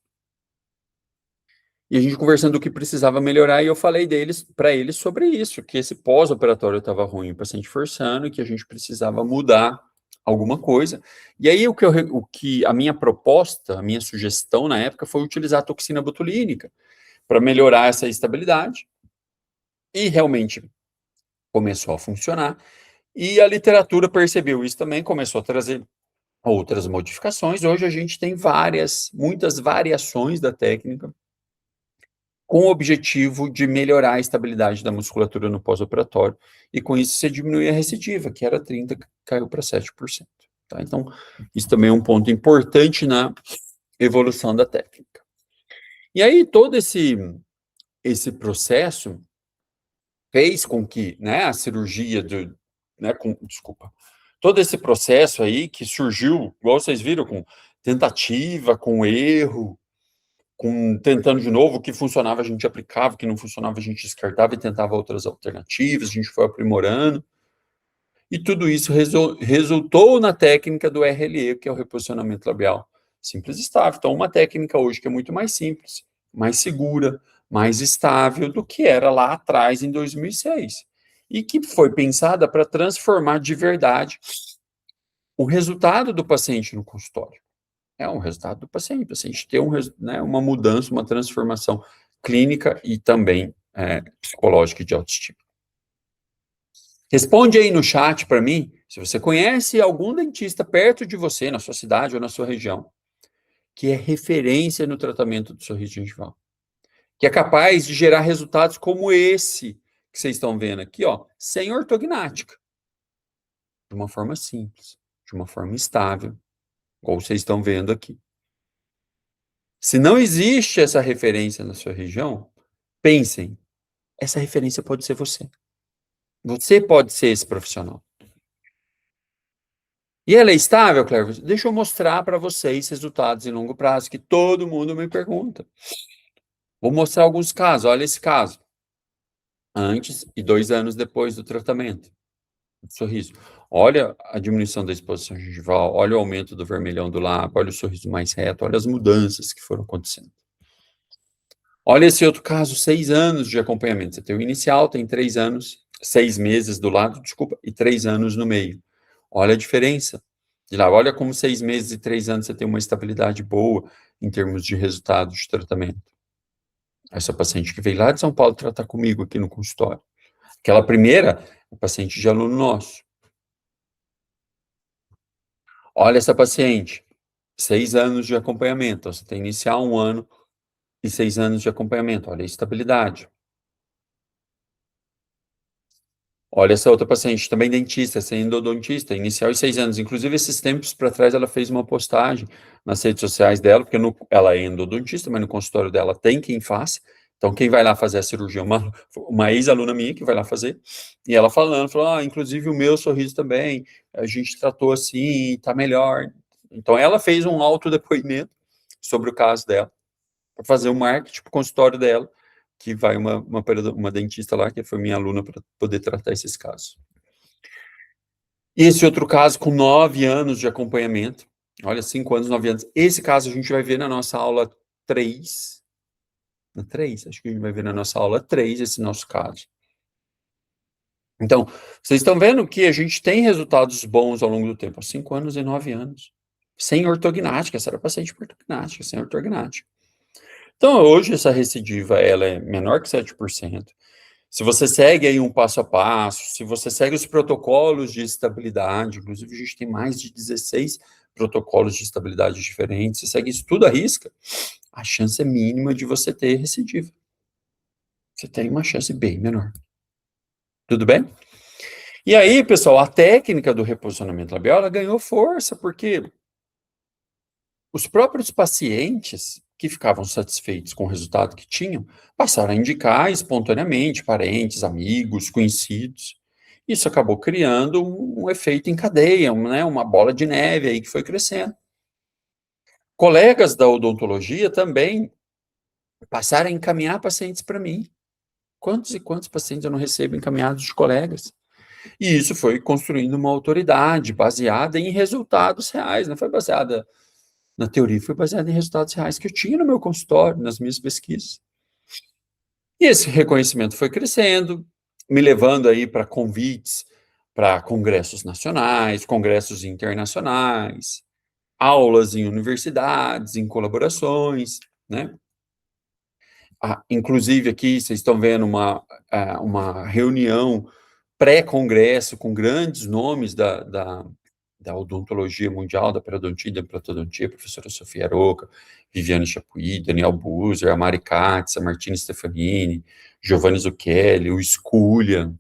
E a gente conversando do que precisava melhorar, e eu falei para eles sobre isso, que esse pós-operatório estava ruim, o paciente forçando, e que a gente precisava mudar alguma coisa. E aí a minha proposta, a minha sugestão na época foi utilizar a toxina botulínica para melhorar essa estabilidade. E realmente começou a funcionar. E a literatura percebeu isso também, começou a trazer outras modificações. Hoje a gente tem muitas variações da técnica com o objetivo de melhorar a estabilidade da musculatura no pós-operatório, e com isso você diminui a recidiva, que era 30%, caiu para 7%. Tá? Então, isso também é um ponto importante na evolução da técnica. E aí, todo esse esse processo fez com que, né, a cirurgia desculpa, todo esse processo aí que surgiu, igual vocês viram, com tentativa, com erro, tentando de novo, o que funcionava a gente aplicava, o que não funcionava a gente descartava e tentava outras alternativas, a gente foi aprimorando. E tudo isso resultou na técnica do RLE, que é o reposicionamento labial simples e estável. Então, uma técnica hoje que é muito mais simples, mais segura, mais estável do que era lá atrás, em 2006. E que foi pensada para transformar de verdade o resultado do paciente no consultório. É um resultado do paciente. O paciente ter uma mudança, uma transformação clínica e também psicológica e de autoestima. Responde aí no chat para mim, se você conhece algum dentista perto de você, na sua cidade ou na sua região, que é referência no tratamento do sorriso gengival, que é capaz de gerar resultados como esse que vocês estão vendo aqui, ó, sem ortognática, de uma forma simples, de uma forma estável, como vocês estão vendo aqui. Se não existe essa referência na sua região, pensem, essa referência pode ser você. Você pode ser esse profissional. E ela é estável, Cleber? Deixa eu mostrar para vocês resultados em longo prazo, que todo mundo me pergunta. Vou mostrar alguns casos. Olha esse caso. Antes e 2 anos depois do tratamento. Sorriso. Olha a diminuição da exposição gengival, olha o aumento do vermelhão do lábio, olha o sorriso mais reto, olha as mudanças que foram acontecendo. Olha esse outro caso, 6 anos de acompanhamento. Você tem o inicial, tem 3 anos, 6 meses do lado, desculpa, e 3 anos no meio. Olha a diferença. De lá, olha como 6 meses e 3 anos você tem uma estabilidade boa em termos de resultado de tratamento. Essa paciente que veio lá de São Paulo tratar comigo aqui no consultório. Aquela primeira, paciente de aluno nosso. Olha essa paciente, 6 anos de acompanhamento. Então, você tem inicial 1 ano e 6 anos de acompanhamento. Olha a estabilidade. Olha essa outra paciente, também dentista, sem endodontista, inicial e 6 anos. Inclusive, esses tempos para trás, ela fez uma postagem nas redes sociais dela, porque ela é endodontista, mas no consultório dela tem quem faça. Então, quem vai lá fazer a cirurgia? Uma ex-aluna minha que vai lá fazer. E ela falou, inclusive o meu sorriso também, a gente tratou assim, tá melhor. Então, ela fez um autodepoimento sobre o caso dela, para fazer o marketing para o consultório dela, que vai uma dentista lá, que foi minha aluna, para poder tratar esses casos. E esse outro caso, com 9 anos de acompanhamento, olha, 5 anos, 9 anos, esse caso a gente vai ver na nossa aula 3, acho que a gente vai ver na nossa aula 3, esse nosso caso. Então, vocês estão vendo que a gente tem resultados bons ao longo do tempo, 5 anos e 9 anos, sem ortognática, essa era paciente por ortognática, sem ortognática. Então, hoje, essa recidiva, ela é menor que 7%. Se você segue aí um passo a passo, se você segue os protocolos de estabilidade, inclusive a gente tem mais de 16 protocolos de estabilidade diferentes, você segue isso tudo à risca, a chance é mínima de você ter recidiva. Você tem uma chance bem menor. Tudo bem? E aí, pessoal, a técnica do reposicionamento labial, ela ganhou força, porque os próprios pacientes que ficavam satisfeitos com o resultado que tinham, passaram a indicar espontaneamente parentes, amigos, conhecidos. Isso acabou criando um efeito em cadeia, uma bola de neve aí que foi crescendo. Colegas da odontologia também passaram a encaminhar pacientes para mim. Quantos e quantos pacientes eu não recebo encaminhados de colegas? E isso foi construindo uma autoridade baseada em resultados reais, não foi baseada na teoria, foi baseada em resultados reais que eu tinha no meu consultório, nas minhas pesquisas. E esse reconhecimento foi crescendo, me levando aí para convites para congressos nacionais, congressos internacionais, aulas em universidades, em colaborações, né? Inclusive aqui, vocês estão vendo uma reunião pré-congresso com grandes nomes da odontologia mundial, da periodontia e da implantodontia, a professora Sofia Aroca, Viviane Chapuis, Daniel Buser, a Mari Katz, a Martina Stefanini, Giovanni Zucchelli, o Sculia,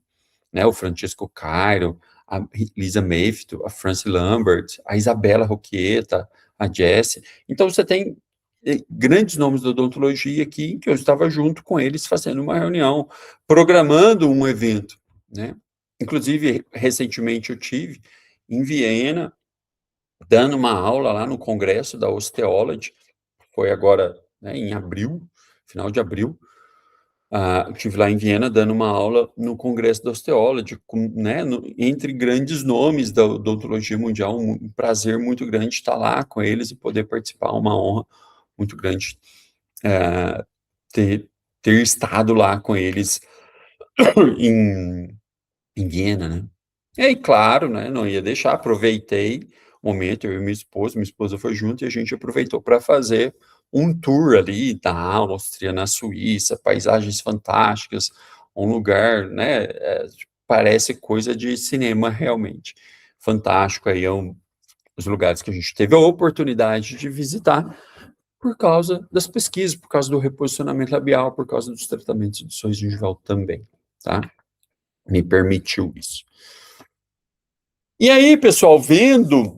né, o Francisco Cairo, a Lisa Mayfield, a Francie Lambert, a Isabela Roquieta, a Jessie. Então, você tem grandes nomes da odontologia aqui, que eu estava junto com eles fazendo uma reunião, programando um evento, né? Inclusive, recentemente eu tive em Viena, dando uma aula lá no congresso da Osteology, foi agora, né, em abril, final de abril, eu estive lá em Viena dando uma aula no congresso da Osteology, né, entre grandes nomes da odontologia mundial, um prazer muito grande estar lá com eles e poder participar, uma honra muito grande ter estado lá com eles em Viena, né? E aí, claro, né, não ia deixar, aproveitei o momento, eu e minha esposa foi junto, e a gente aproveitou para fazer um tour ali na Áustria, na Suíça, paisagens fantásticas, um lugar, né, parece coisa de cinema realmente, fantástico, aí é os lugares que a gente teve a oportunidade de visitar, por causa das pesquisas, por causa do reposicionamento labial, por causa dos tratamentos de sorriso gengival também, tá? Me permitiu isso. E aí, pessoal, vendo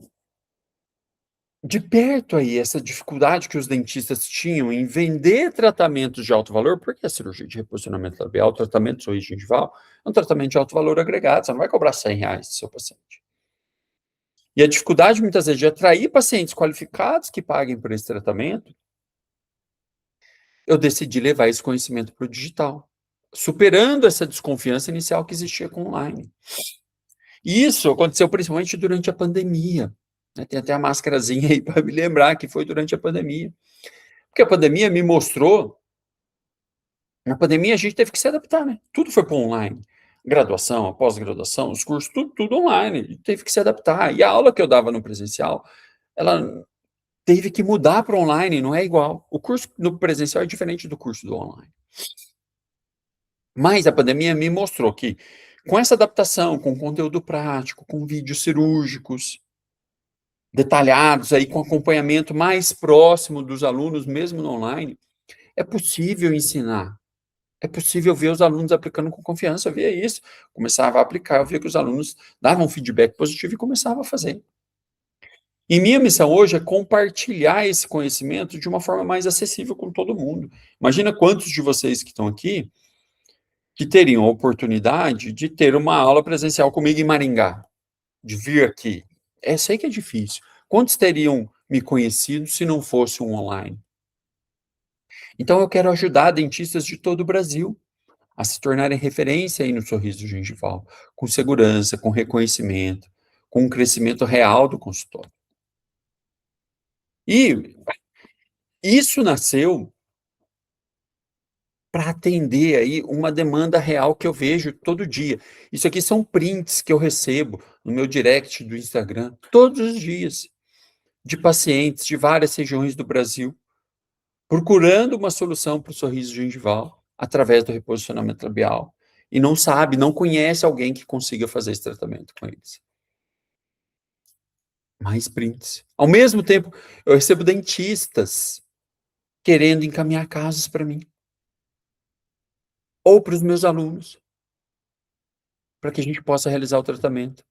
de perto aí essa dificuldade que os dentistas tinham em vender tratamentos de alto valor, porque a cirurgia de reposicionamento labial, o tratamento de sorriso gengival, é um tratamento de alto valor agregado, você não vai cobrar R$100 do seu paciente. E a dificuldade, muitas vezes, de atrair pacientes qualificados que paguem por esse tratamento, eu decidi levar esse conhecimento para o digital, superando essa desconfiança inicial que existia com online. E isso aconteceu principalmente durante a pandemia. Né? Tem até a máscarazinha aí para me lembrar que foi durante a pandemia. Porque a pandemia me mostrou, na pandemia a gente teve que se adaptar, né? Tudo foi para online. Graduação, pós-graduação, os cursos, tudo online. Teve que se adaptar. E a aula que eu dava no presencial, ela teve que mudar para online, não é igual. O curso no presencial é diferente do curso do online. Mas a pandemia me mostrou que, com essa adaptação, com conteúdo prático, com vídeos cirúrgicos, detalhados, aí, com acompanhamento mais próximo dos alunos, mesmo no online, é possível ensinar. É possível ver os alunos aplicando com confiança. Eu via isso, começava a aplicar, eu via que os alunos davam feedback positivo e começavam a fazer. E minha missão hoje é compartilhar esse conhecimento de uma forma mais acessível com todo mundo. Imagina quantos de vocês que estão aqui que teriam a oportunidade de ter uma aula presencial comigo em Maringá, de vir aqui. Sei que é difícil. Quantos teriam me conhecido se não fosse um online? Então eu quero ajudar dentistas de todo o Brasil a se tornarem referência aí no sorriso gengival, com segurança, com reconhecimento, com um crescimento real do consultório. E isso nasceu para atender aí uma demanda real que eu vejo todo dia. Isso aqui são prints que eu recebo no meu direct do Instagram todos os dias, de pacientes de várias regiões do Brasil, procurando uma solução para o sorriso gengival através do reposicionamento labial, e não conhece alguém que consiga fazer esse tratamento com eles. Mais prints. Ao mesmo tempo, eu recebo dentistas querendo encaminhar casos para mim, ou para os meus alunos, para que a gente possa realizar o tratamento.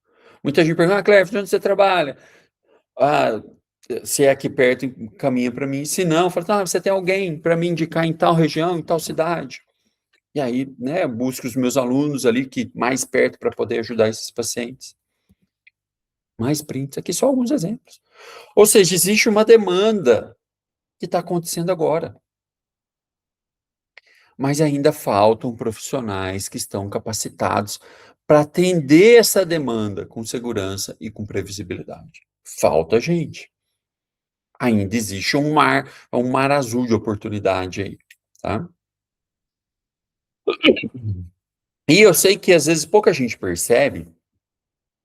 Muita gente pergunta, Cléber, onde você trabalha? Se é aqui perto, encaminha para mim. Se não, fala, você tem alguém para me indicar em tal região, em tal cidade? E aí, né, eu busco os meus alunos ali que mais perto para poder ajudar esses pacientes. Mais prints, aqui só alguns exemplos. Ou seja, existe uma demanda que está acontecendo agora. Mas ainda faltam profissionais que estão capacitados para atender essa demanda com segurança e com previsibilidade. Falta gente. Ainda existe um mar azul de oportunidade aí, tá? E eu sei que às vezes pouca gente percebe,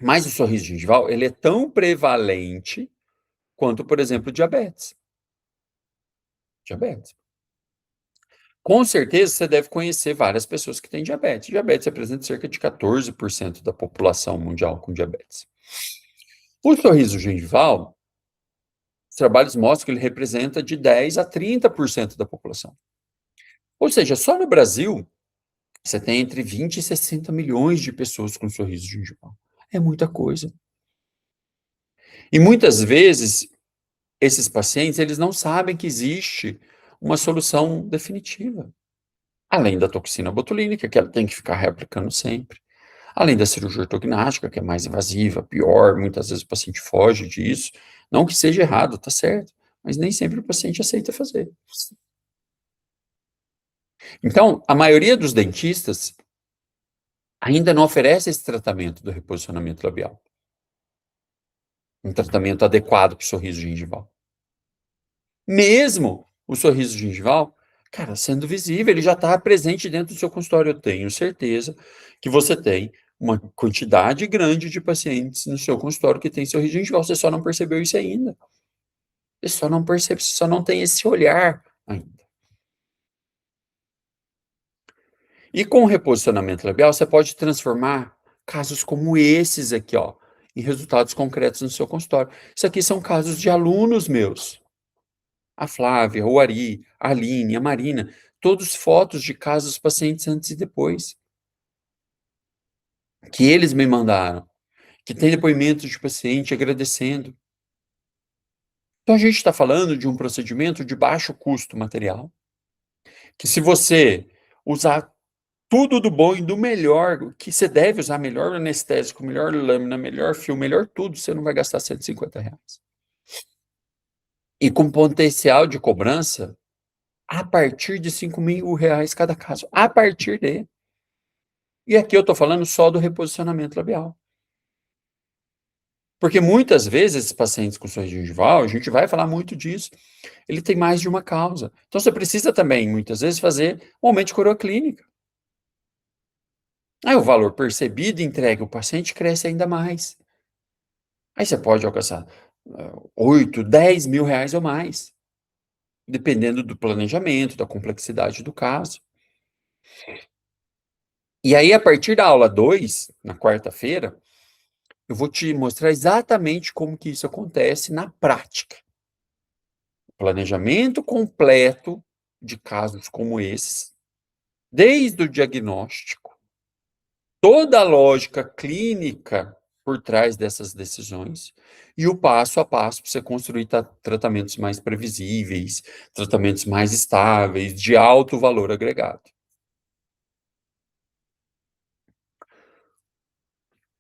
mas o sorriso gengival, ele é tão prevalente quanto, por exemplo, diabetes. Diabetes. Com certeza você deve conhecer várias pessoas que têm diabetes. Diabetes representa cerca de 14% da população mundial com diabetes. O sorriso gengival, os trabalhos mostram que ele representa de 10% a 30% da população. Ou seja, só no Brasil, você tem entre 20 e 60 milhões de pessoas com sorriso gengival. É muita coisa. E muitas vezes, esses pacientes, eles não sabem que existe uma solução definitiva. Além da toxina botulínica, que ela tem que ficar reaplicando sempre. Além da cirurgia ortognática, que é mais invasiva, pior, muitas vezes o paciente foge disso. Não que seja errado, tá certo, mas nem sempre o paciente aceita fazer. Então, a maioria dos dentistas ainda não oferece esse tratamento do reposicionamento labial. Um tratamento adequado para o sorriso gengival. Mesmo o sorriso gengival, cara, sendo visível, ele já está presente dentro do seu consultório. Eu tenho certeza que você tem uma quantidade grande de pacientes no seu consultório que tem sorriso gengival. Você só não percebeu isso ainda. Você só não percebe, você só não tem esse olhar ainda. E com o reposicionamento labial, você pode transformar casos como esses aqui, ó, em resultados concretos no seu consultório. Isso aqui são casos de alunos meus. A Flávia, o Ari, a Aline, a Marina, todos fotos de casos dos pacientes antes e depois. Que eles me mandaram. Que tem depoimentos de paciente agradecendo. Então a gente está falando de um procedimento de baixo custo material. Que se você usar tudo do bom e do melhor, que você deve usar melhor anestésico, melhor lâmina, melhor fio, melhor tudo, você não vai gastar R$150. E com potencial de cobrança a partir de R$5.000 cada caso. A partir de. E aqui eu estou falando só do reposicionamento labial. Porque muitas vezes esses pacientes com sorriso gengival, a gente vai falar muito disso, ele tem mais de uma causa. Então você precisa também, muitas vezes, fazer um aumento de coroa clínica. Aí o valor percebido e entregue ao paciente cresce ainda mais. Aí você pode alcançar 8, 10 mil reais ou mais, dependendo do planejamento, da complexidade do caso. E aí, a partir da aula 2, na quarta-feira, eu vou te mostrar exatamente como que isso acontece na prática. Planejamento completo de casos como esses, desde o diagnóstico, toda a lógica clínica por trás dessas decisões e o passo a passo para você construir tratamentos mais previsíveis, tratamentos mais estáveis, de alto valor agregado.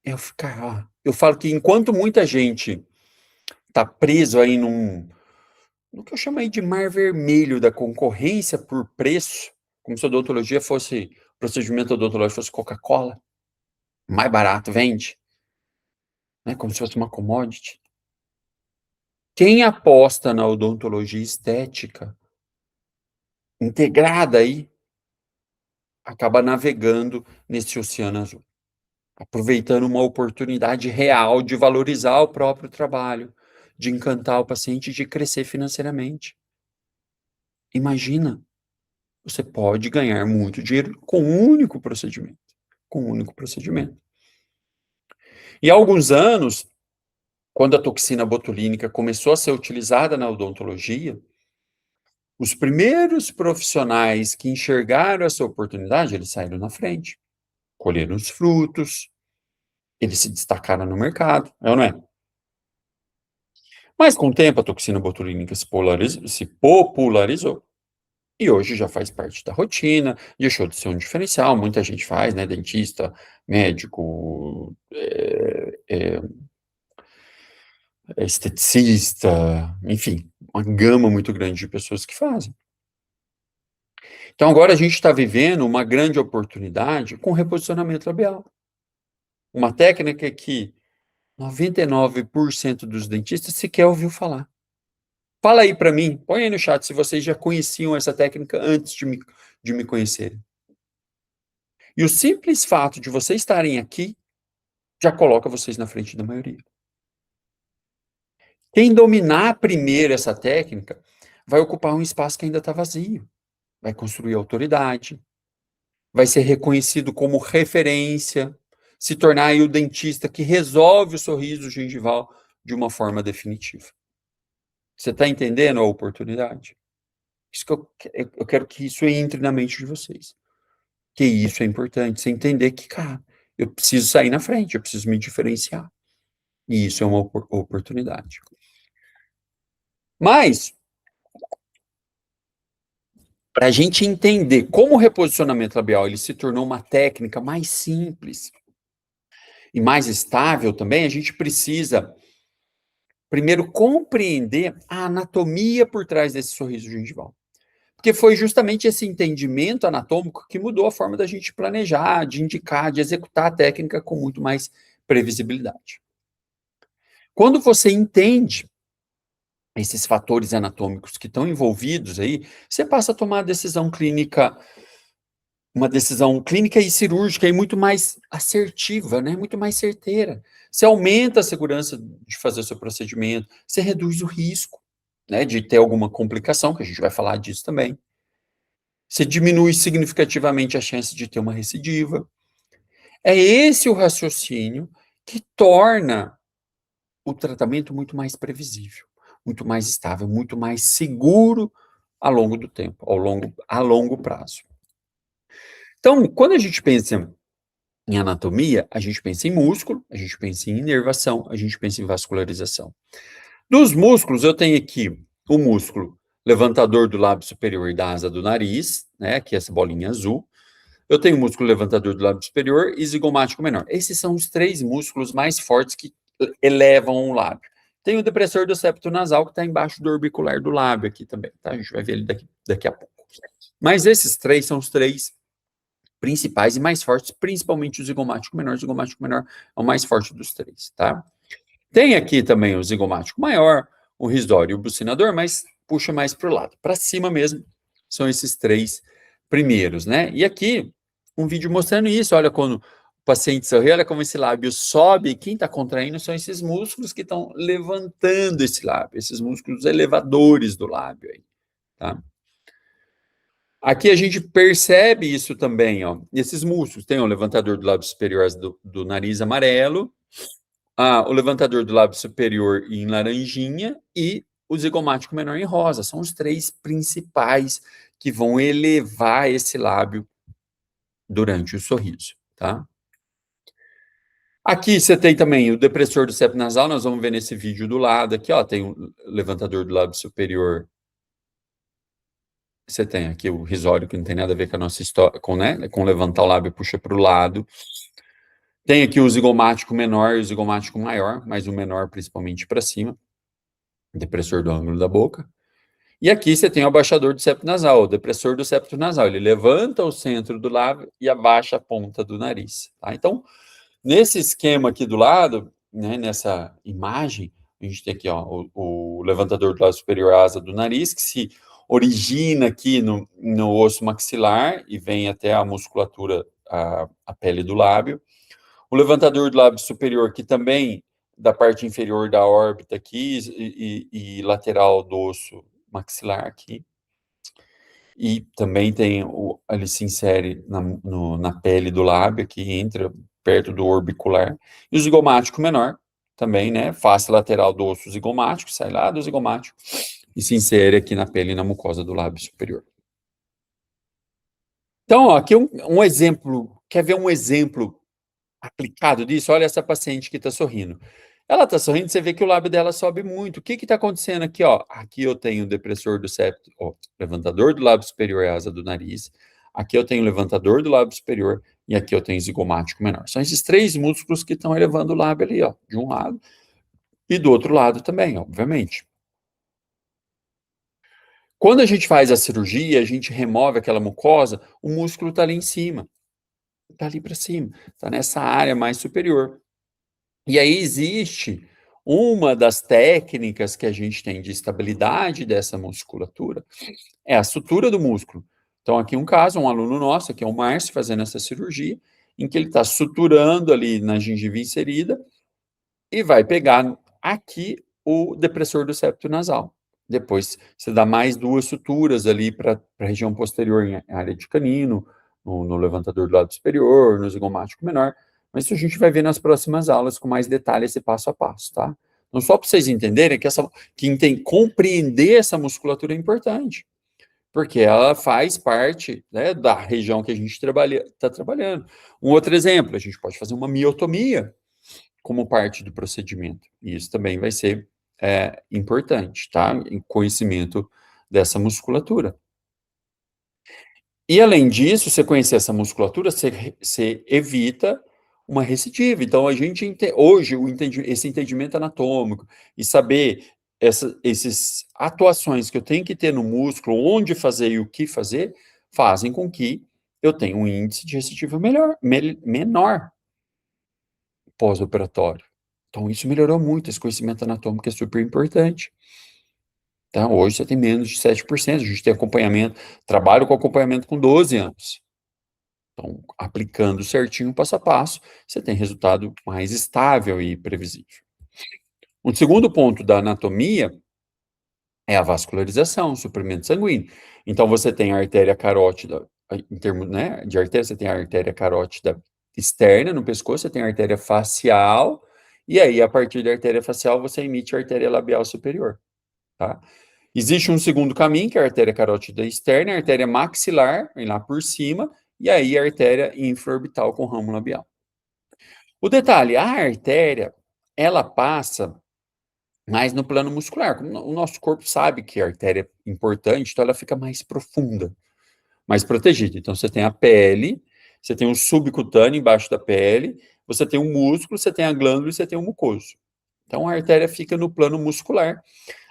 Eu falo que enquanto muita gente está preso aí no que eu chamo aí de mar vermelho da concorrência por preço, como se a odontologia fosse, o procedimento odontológico fosse Coca-Cola, mais barato, vende, né, como se fosse uma commodity. Quem aposta na odontologia estética integrada aí, acaba navegando nesse oceano azul, aproveitando uma oportunidade real de valorizar o próprio trabalho, de encantar o paciente e de crescer financeiramente. Imagina, você pode ganhar muito dinheiro com um único procedimento. E há alguns anos, quando a toxina botulínica começou a ser utilizada na odontologia, os primeiros profissionais que enxergaram essa oportunidade, eles saíram na frente, colheram os frutos, eles se destacaram no mercado, é ou não é? Mas com o tempo a toxina botulínica se popularizou. E hoje já faz parte da rotina, deixou de ser um diferencial, muita gente faz, né, dentista, médico, esteticista, enfim, uma gama muito grande de pessoas que fazem. Então agora a gente está vivendo uma grande oportunidade com reposicionamento labial. Uma técnica que 99% dos dentistas sequer ouviu falar. Fala aí para mim, põe aí no chat se vocês já conheciam essa técnica antes de me conhecerem. E o simples fato de vocês estarem aqui já coloca vocês na frente da maioria. Quem dominar primeiro essa técnica vai ocupar um espaço que ainda está vazio. Vai construir autoridade, vai ser reconhecido como referência, se tornar aí o dentista que resolve o sorriso gengival de uma forma definitiva. Você está entendendo a oportunidade? Isso que eu quero que isso entre na mente de vocês. Que isso é importante, você entender que, cara, eu preciso sair na frente, eu preciso me diferenciar. E isso é uma oportunidade. Mas, para a gente entender como o reposicionamento labial ele se tornou uma técnica mais simples e mais estável também, a gente precisa primeiro compreender a anatomia por trás desse sorriso gengival. Porque foi justamente esse entendimento anatômico que mudou a forma da gente planejar, de indicar, de executar a técnica com muito mais previsibilidade. Quando você entende esses fatores anatômicos que estão envolvidos aí, você passa a tomar a decisão clínica, uma decisão clínica e cirúrgica e muito mais assertiva, né? Muito mais certeira. Você aumenta a segurança de fazer o seu procedimento, você reduz o risco, né, de ter alguma complicação, que a gente vai falar disso também. Você diminui significativamente a chance de ter uma recidiva. É esse o raciocínio que torna o tratamento muito mais previsível, muito mais estável, muito mais seguro ao longo do tempo, a longo prazo. Então, quando a gente pensa em anatomia, a gente pensa em músculo, a gente pensa em inervação, a gente pensa em vascularização. Dos músculos, eu tenho aqui o músculo levantador do lábio superior e da asa do nariz, né, aqui essa bolinha azul. Eu tenho o músculo levantador do lábio superior e zigomático menor. Esses são os 3 músculos mais fortes que elevam o lábio. Tem o depressor do septo nasal, que está embaixo do orbicular do lábio aqui também, tá? A gente vai ver ele daqui a pouco. Mas esses 3 são os 3 principais e mais fortes, principalmente o zigomático menor. O zigomático menor é o mais forte dos 3, tá? Tem aqui também o zigomático maior, o risório e o bucinador, mas puxa mais para o lado. Para cima mesmo, são esses 3 primeiros, né? E aqui, um vídeo mostrando isso. Olha, quando o paciente sorri, olha como esse lábio sobe, e quem está contraindo são esses músculos que estão levantando esse lábio, esses músculos elevadores do lábio aí, tá? Aqui a gente percebe isso também, ó. Esses músculos, tem o levantador do lábio superior do nariz amarelo, o levantador do lábio superior em laranjinha e o zigomático menor em rosa. São os 3 principais que vão elevar esse lábio durante o sorriso, tá? Aqui você tem também o depressor do septo nasal, nós vamos ver nesse vídeo do lado aqui, ó, tem o levantador do lábio superior. Você tem aqui o risório, que não tem nada a ver com a nossa história, com levantar o lábio e puxa para o lado. Tem aqui o zigomático menor e o zigomático maior, mas o menor principalmente para cima, depressor do ângulo da boca. E aqui você tem o abaixador do septo nasal, o depressor do septo nasal. Ele levanta o centro do lábio e abaixa a ponta do nariz, tá? Então, nesse esquema aqui do lado, né, nessa imagem, a gente tem aqui, ó, o levantador do lábio superior, a asa do nariz, que se origina aqui no osso maxilar e vem até a musculatura, a pele do lábio. O levantador do lábio superior, que também da parte inferior da órbita aqui e lateral do osso maxilar aqui. E também tem ele se insere na pele do lábio aqui, entra perto do orbicular. E o zigomático menor, também, né, face lateral do osso zigomático, sai lá do zigomático e se insere aqui na pele e na mucosa do lábio superior. Então, ó, aqui um exemplo, quer ver um exemplo aplicado disso? Olha essa paciente que está sorrindo. Ela está sorrindo, você vê que o lábio dela sobe muito. O que está acontecendo aqui, ó? Aqui eu tenho o depressor do septo, ó, levantador do lábio superior e asa do nariz. Aqui eu tenho o levantador do lábio superior e aqui eu tenho o zigomático menor. São esses 3 músculos que estão elevando o lábio ali, ó, de um lado e do outro lado também, obviamente. Quando a gente faz a cirurgia, a gente remove aquela mucosa, o músculo está ali em cima, está ali para cima, está nessa área mais superior. E aí existe uma das técnicas que a gente tem de estabilidade dessa musculatura, é a sutura do músculo. Então, aqui um caso, um aluno nosso, aqui é o Márcio, fazendo essa cirurgia, em que ele está suturando ali na gengiva inserida e vai pegar aqui o depressor do septo nasal. Depois, você dá mais 2 suturas ali para a região posterior, em área de canino, no levantador do lado superior, no zigomático menor. Mas isso a gente vai ver nas próximas aulas com mais detalhe, esse passo a passo, tá? Então, só para vocês entenderem que compreender essa musculatura é importante, porque ela faz parte, né, da região que a gente está trabalhando. Um outro exemplo, a gente pode fazer uma miotomia como parte do procedimento, e isso também vai ser importante, tá? Em conhecimento dessa musculatura. E, além disso, você conhecer essa musculatura, você evita uma recidiva. Então, a gente hoje, esse entendimento anatômico e saber essas atuações que eu tenho que ter no músculo, onde fazer e o que fazer, fazem com que eu tenha um índice de recidiva menor pós-operatório. Então, isso melhorou muito, esse conhecimento anatômico é super importante. Tá? Hoje você tem menos de 7%, a gente tem acompanhamento, trabalho com acompanhamento com 12 anos. Então, aplicando certinho, passo a passo, você tem resultado mais estável e previsível. Um segundo ponto da anatomia é a vascularização, o suprimento sanguíneo. Então, você tem a artéria carótida, em termos, né, de artéria, você tem a artéria carótida externa no pescoço, você tem a artéria facial, e aí, a partir da artéria facial, você emite a artéria labial superior, tá? Existe um segundo caminho, que é a artéria carótida externa, a artéria maxilar, vem lá por cima, e aí a artéria infraorbital com ramo labial. O detalhe, a artéria, ela passa mais no plano muscular. O nosso corpo sabe que a artéria é importante, então ela fica mais profunda, mais protegida. Então você tem a pele, você tem o subcutâneo embaixo da pele, você tem o músculo, você tem a glândula e você tem o mucoso. Então a artéria fica no plano muscular.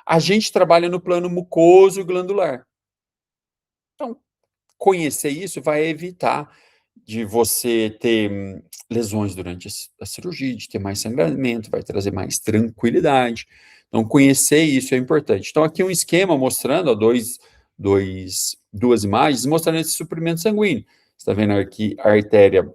A gente trabalha no plano mucoso e glandular. Então, conhecer isso vai evitar de você ter lesões durante a cirurgia, de ter mais sangramento, vai trazer mais tranquilidade. Então, conhecer isso é importante. Então, aqui um esquema mostrando, ó, duas imagens, mostrando esse suprimento sanguíneo. Você está vendo aqui a artéria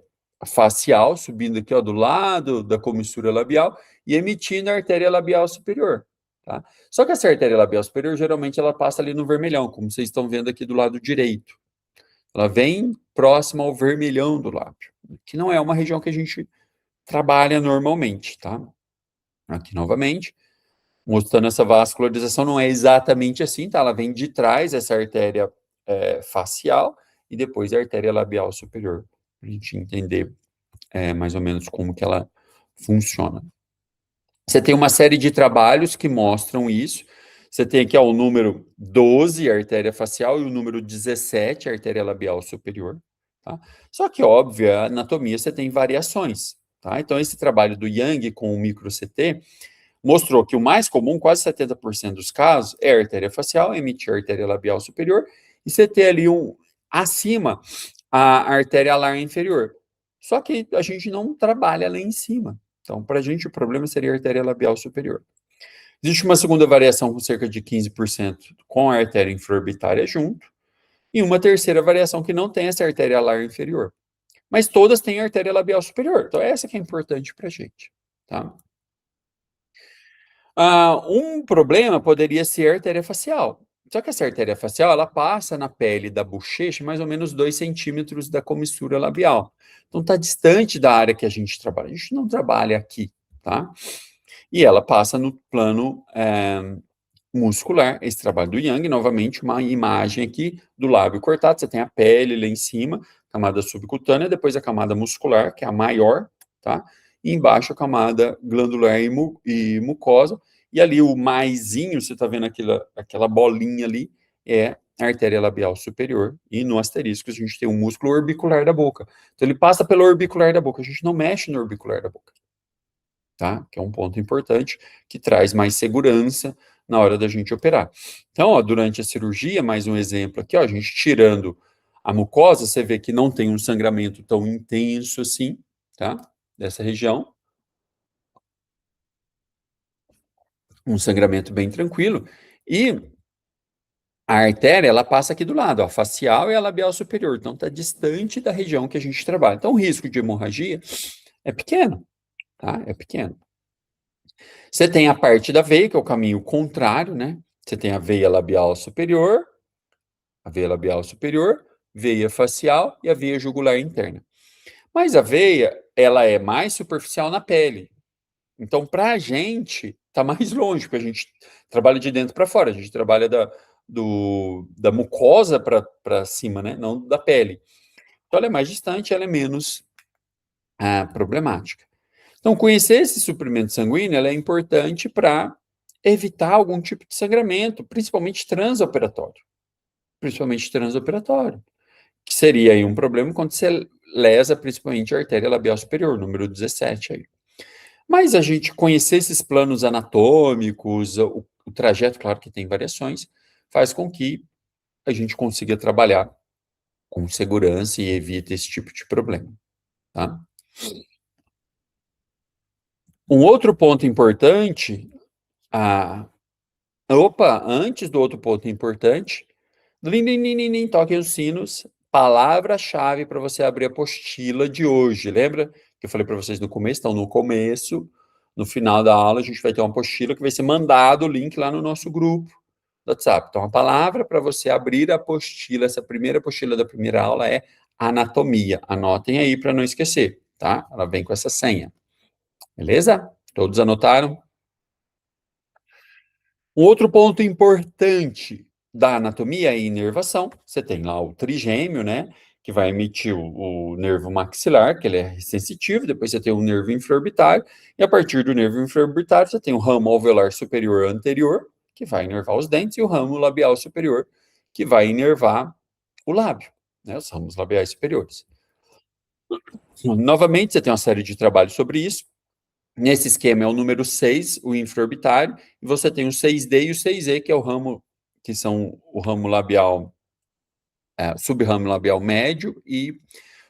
facial, subindo aqui, ó, do lado da comissura labial, e emitindo a artéria labial superior. Tá? Só que essa artéria labial superior, geralmente, ela passa ali no vermelhão, como vocês estão vendo aqui do lado direito. Ela vem próxima ao vermelhão do lábio, que não é uma região que a gente trabalha normalmente, tá? Aqui, novamente, mostrando essa vascularização, não é exatamente assim, tá? Ela vem de trás, essa artéria facial, e depois a artéria labial superior, para a gente entender mais ou menos como que ela funciona. Você tem uma série de trabalhos que mostram isso. Você tem aqui, ó, o número 12, a artéria facial, e o número 17, a artéria labial superior. Tá? Só que, óbvio, a anatomia você tem variações. Tá? Então, esse trabalho do Yang com o micro-CT mostrou que o mais comum, quase 70% dos casos, é a artéria facial, emitir a artéria labial superior, e você ter ali acima a artéria alar inferior. Só que a gente não trabalha lá em cima. Então, para a gente, o problema seria a artéria labial superior. Existe uma segunda variação com cerca de 15% com a artéria infraorbitária junto, e uma terceira variação que não tem essa artéria alar inferior. Mas todas têm a artéria labial superior. Então, essa que é importante para a gente. Tá? Um problema poderia ser a artéria facial. Só que essa artéria facial, ela passa na pele da bochecha mais ou menos 2 centímetros da comissura labial. Então, está distante da área que a gente trabalha. A gente não trabalha aqui, tá? E ela passa no plano muscular, esse trabalho do Yang, novamente uma imagem aqui do lábio cortado, você tem a pele lá em cima, camada subcutânea, depois a camada muscular, que é a maior, tá? E embaixo a camada glandular e mucosa, e ali o maisinho, você tá vendo aquela bolinha ali, é a artéria labial superior, e no asterisco a gente tem o músculo orbicular da boca. Então ele passa pelo orbicular da boca, a gente não mexe no orbicular da boca. Tá? Que é um ponto importante, que traz mais segurança na hora da gente operar. Então, ó, durante a cirurgia, mais um exemplo aqui, ó, a gente tirando a mucosa, você vê que não tem um sangramento tão intenso assim, tá? Dessa região. Um sangramento bem tranquilo. E a artéria, ela passa aqui do lado, ó, a facial e a labial superior. Então, está distante da região que a gente trabalha. Então, o risco de hemorragia é pequeno, tá? É pequeno. Você tem a parte da veia, que é o caminho contrário, né? Você tem a veia labial superior, veia facial e a veia jugular interna. Mas a veia, ela é mais superficial na pele. Então, para a gente, tá mais longe, porque a gente trabalha de dentro para fora, a gente trabalha da mucosa para cima, né? Não da pele. Então, ela é mais distante, ela é menos problemática. Então, conhecer esse suprimento sanguíneo é importante para evitar algum tipo de sangramento, principalmente transoperatório. Que seria aí um problema quando você lesa principalmente a artéria labial superior, número 17 aí. Mas a gente conhecer esses planos anatômicos, o trajeto, claro que tem variações, faz com que a gente consiga trabalhar com segurança e evite esse tipo de problema, tá? Um outro ponto importante, antes do outro ponto importante, toquem os sinos, palavra-chave para você abrir a apostila de hoje, lembra que eu falei para vocês no começo? Então, no começo, no final da aula, a gente vai ter uma apostila que vai ser mandado o link lá no nosso grupo do WhatsApp. Então, a palavra para você abrir a apostila, essa primeira apostila da primeira aula é anatomia. Anotem aí para não esquecer, tá? Ela vem com essa senha. Beleza? Todos anotaram? Um outro ponto importante da anatomia é inervação. Você tem lá o trigêmeo, né? Que vai emitir o nervo maxilar, que ele é sensitivo, depois você tem o nervo infraorbitário, e a partir do nervo infraorbitário você tem o ramo alveolar superior anterior, que vai inervar os dentes, e o ramo labial superior, que vai inervar o lábio, né? Os ramos labiais superiores. Novamente, você tem uma série de trabalhos sobre isso. Nesse esquema é o número 6, o infraorbitário, e você tem o 6D e o 6E, que é o ramo, que são o ramo labial, subramo labial médio e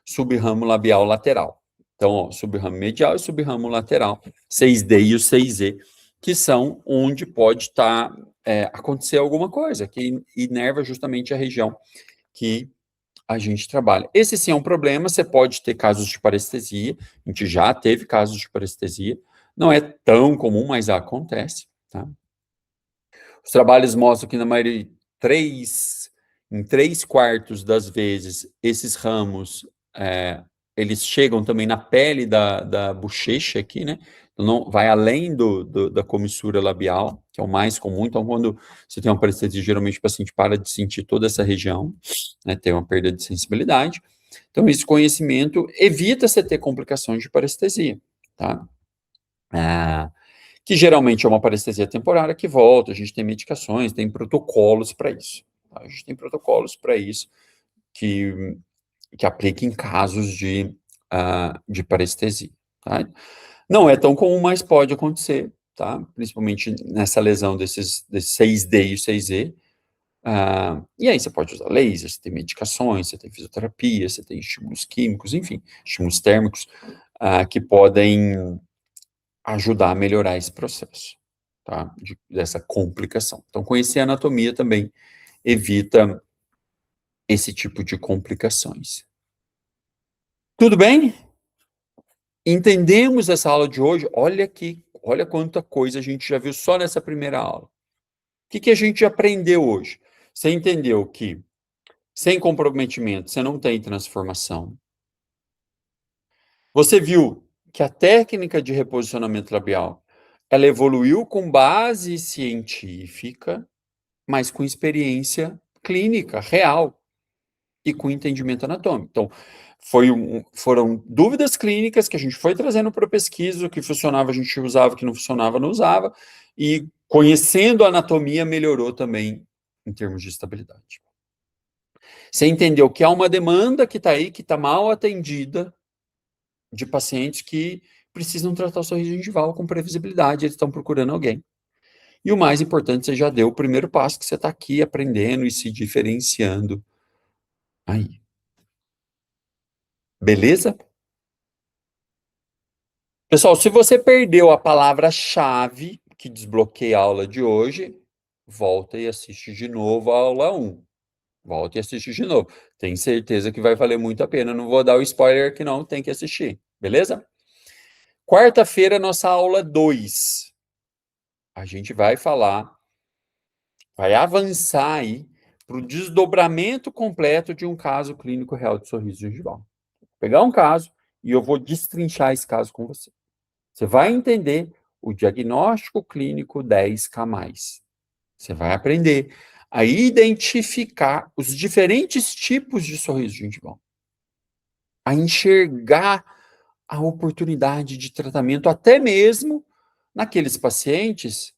subramo labial lateral. Então, ó, subramo medial e subramo lateral, 6D e o 6E, que são onde pode estar acontecer alguma coisa, que inerva justamente a região que a gente trabalha. Esse sim é um problema, você pode ter casos de parestesia, a gente já teve casos de parestesia, não é tão comum, mas acontece, tá? Os trabalhos mostram que na maioria, em 3/4 das vezes, esses ramos, eles chegam também na pele da bochecha aqui, né? Não, vai além da comissura labial, que é o mais comum. Então, quando você tem uma parestesia, geralmente o paciente para de sentir toda essa região, né, tem uma perda de sensibilidade. Então, esse conhecimento evita você ter complicações de parestesia, tá? Que geralmente é uma parestesia temporária que volta, a gente tem medicações, tem protocolos para isso. Tá? A gente tem protocolos para isso que aplica em casos de parestesia, tá? Não é tão comum, mas pode acontecer, tá? Principalmente nessa lesão desses 6D e 6E. E aí você pode usar laser, você tem medicações, você tem fisioterapia, você tem estímulos químicos, enfim, estímulos térmicos, que podem ajudar a melhorar esse processo, tá? Dessa complicação. Então, conhecer a anatomia também evita esse tipo de complicações. Tudo bem? Entendemos essa aula de hoje? Olha quanta coisa a gente já viu só nessa primeira aula. O que a gente aprendeu hoje? Você entendeu que sem comprometimento você não tem transformação. Você viu que a técnica de reposicionamento labial, ela evoluiu com base científica, mas com experiência clínica, real, e com entendimento anatômico. Então, foram dúvidas clínicas que a gente foi trazendo para a pesquisa, o que funcionava a gente usava, o que não funcionava não usava, e conhecendo a anatomia melhorou também em termos de estabilidade. Você entendeu que há uma demanda que está aí, que está mal atendida, de pacientes que precisam tratar o sorriso gengival com previsibilidade, eles estão procurando alguém. E o mais importante, você já deu o primeiro passo, que você está aqui aprendendo e se diferenciando aí. Beleza? Pessoal, se você perdeu a palavra-chave que desbloqueia a aula de hoje, volta e assiste de novo a aula 1. Volta e assiste de novo. Tenho certeza que vai valer muito a pena. Não vou dar o spoiler que não, tem que assistir. Beleza? Quarta-feira, nossa aula 2. A gente vai avançar aí para o desdobramento completo de um caso clínico real de sorriso gengival. Vou pegar um caso e eu vou destrinchar esse caso com você. Você vai entender o diagnóstico clínico 10K+. Você vai aprender a identificar os diferentes tipos de sorriso gengival, a enxergar a oportunidade de tratamento até mesmo naqueles pacientes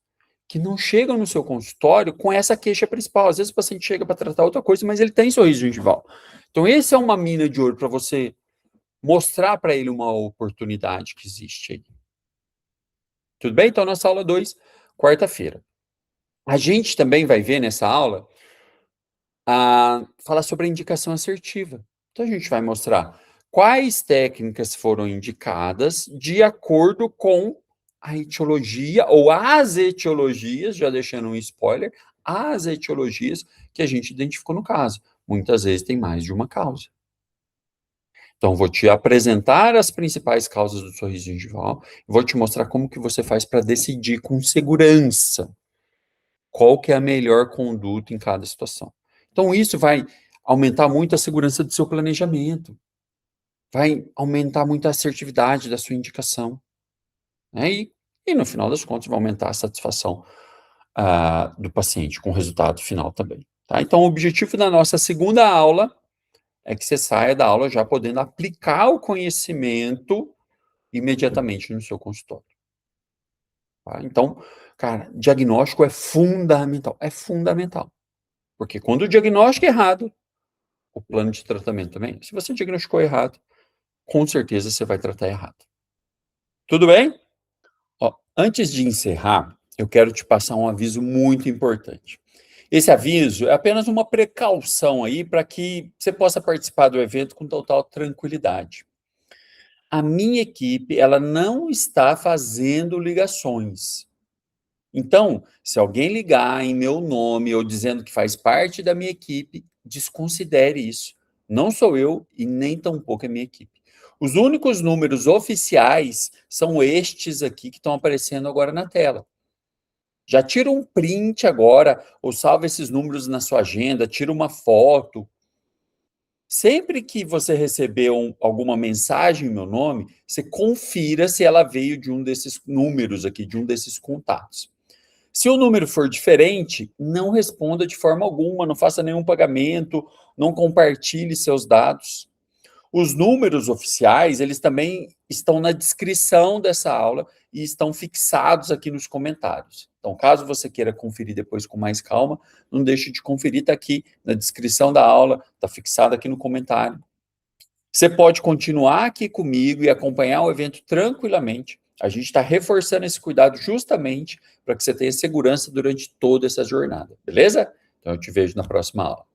que não chegam no seu consultório com essa queixa principal. Às vezes o paciente chega para tratar outra coisa, mas ele tem sorriso gengival. Então, esse é uma mina de ouro para você mostrar para ele uma oportunidade que existe aí. Tudo bem? Então, nossa aula 2, quarta-feira. A gente também vai ver nessa aula falar sobre a indicação assertiva. Então, a gente vai mostrar quais técnicas foram indicadas de acordo com a etiologia ou as etiologias, já deixando um spoiler, as etiologias que a gente identificou no caso. Muitas vezes tem mais de uma causa. Então, vou te apresentar as principais causas do sorriso gengival, vou te mostrar como que você faz para decidir com segurança qual que é a melhor conduta em cada situação. Então, isso vai aumentar muito a segurança do seu planejamento, vai aumentar muito a assertividade da sua indicação, né? E no final das contas, vai aumentar a satisfação do paciente com o resultado final também. Tá? Então, o objetivo da nossa segunda aula é que você saia da aula já podendo aplicar o conhecimento imediatamente no seu consultório. Tá? Então, cara, diagnóstico é fundamental, porque quando o diagnóstico é errado, o plano de tratamento também. Se você diagnosticou errado, com certeza você vai tratar errado. Tudo bem? Ó, antes de encerrar, eu quero te passar um aviso muito importante. Esse aviso é apenas uma precaução aí para que você possa participar do evento com total tranquilidade. A minha equipe, ela não está fazendo ligações. Então, se alguém ligar em meu nome ou dizendo que faz parte da minha equipe, desconsidere isso. Não sou eu e nem tampouco a minha equipe. Os únicos números oficiais são estes aqui que estão aparecendo agora na tela. Já tira um print agora, ou salva esses números na sua agenda, tira uma foto. Sempre que você receber alguma mensagem em meu nome, você confira se ela veio de um desses números aqui, de um desses contatos. Se o número for diferente, não responda de forma alguma, não faça nenhum pagamento, não compartilhe seus dados. Os números oficiais, eles também estão na descrição dessa aula e estão fixados aqui nos comentários. Então, caso você queira conferir depois com mais calma, não deixe de conferir, está aqui na descrição da aula, está fixado aqui no comentário. Você pode continuar aqui comigo e acompanhar o evento tranquilamente. A gente está reforçando esse cuidado justamente para que você tenha segurança durante toda essa jornada, beleza? Então, eu te vejo na próxima aula.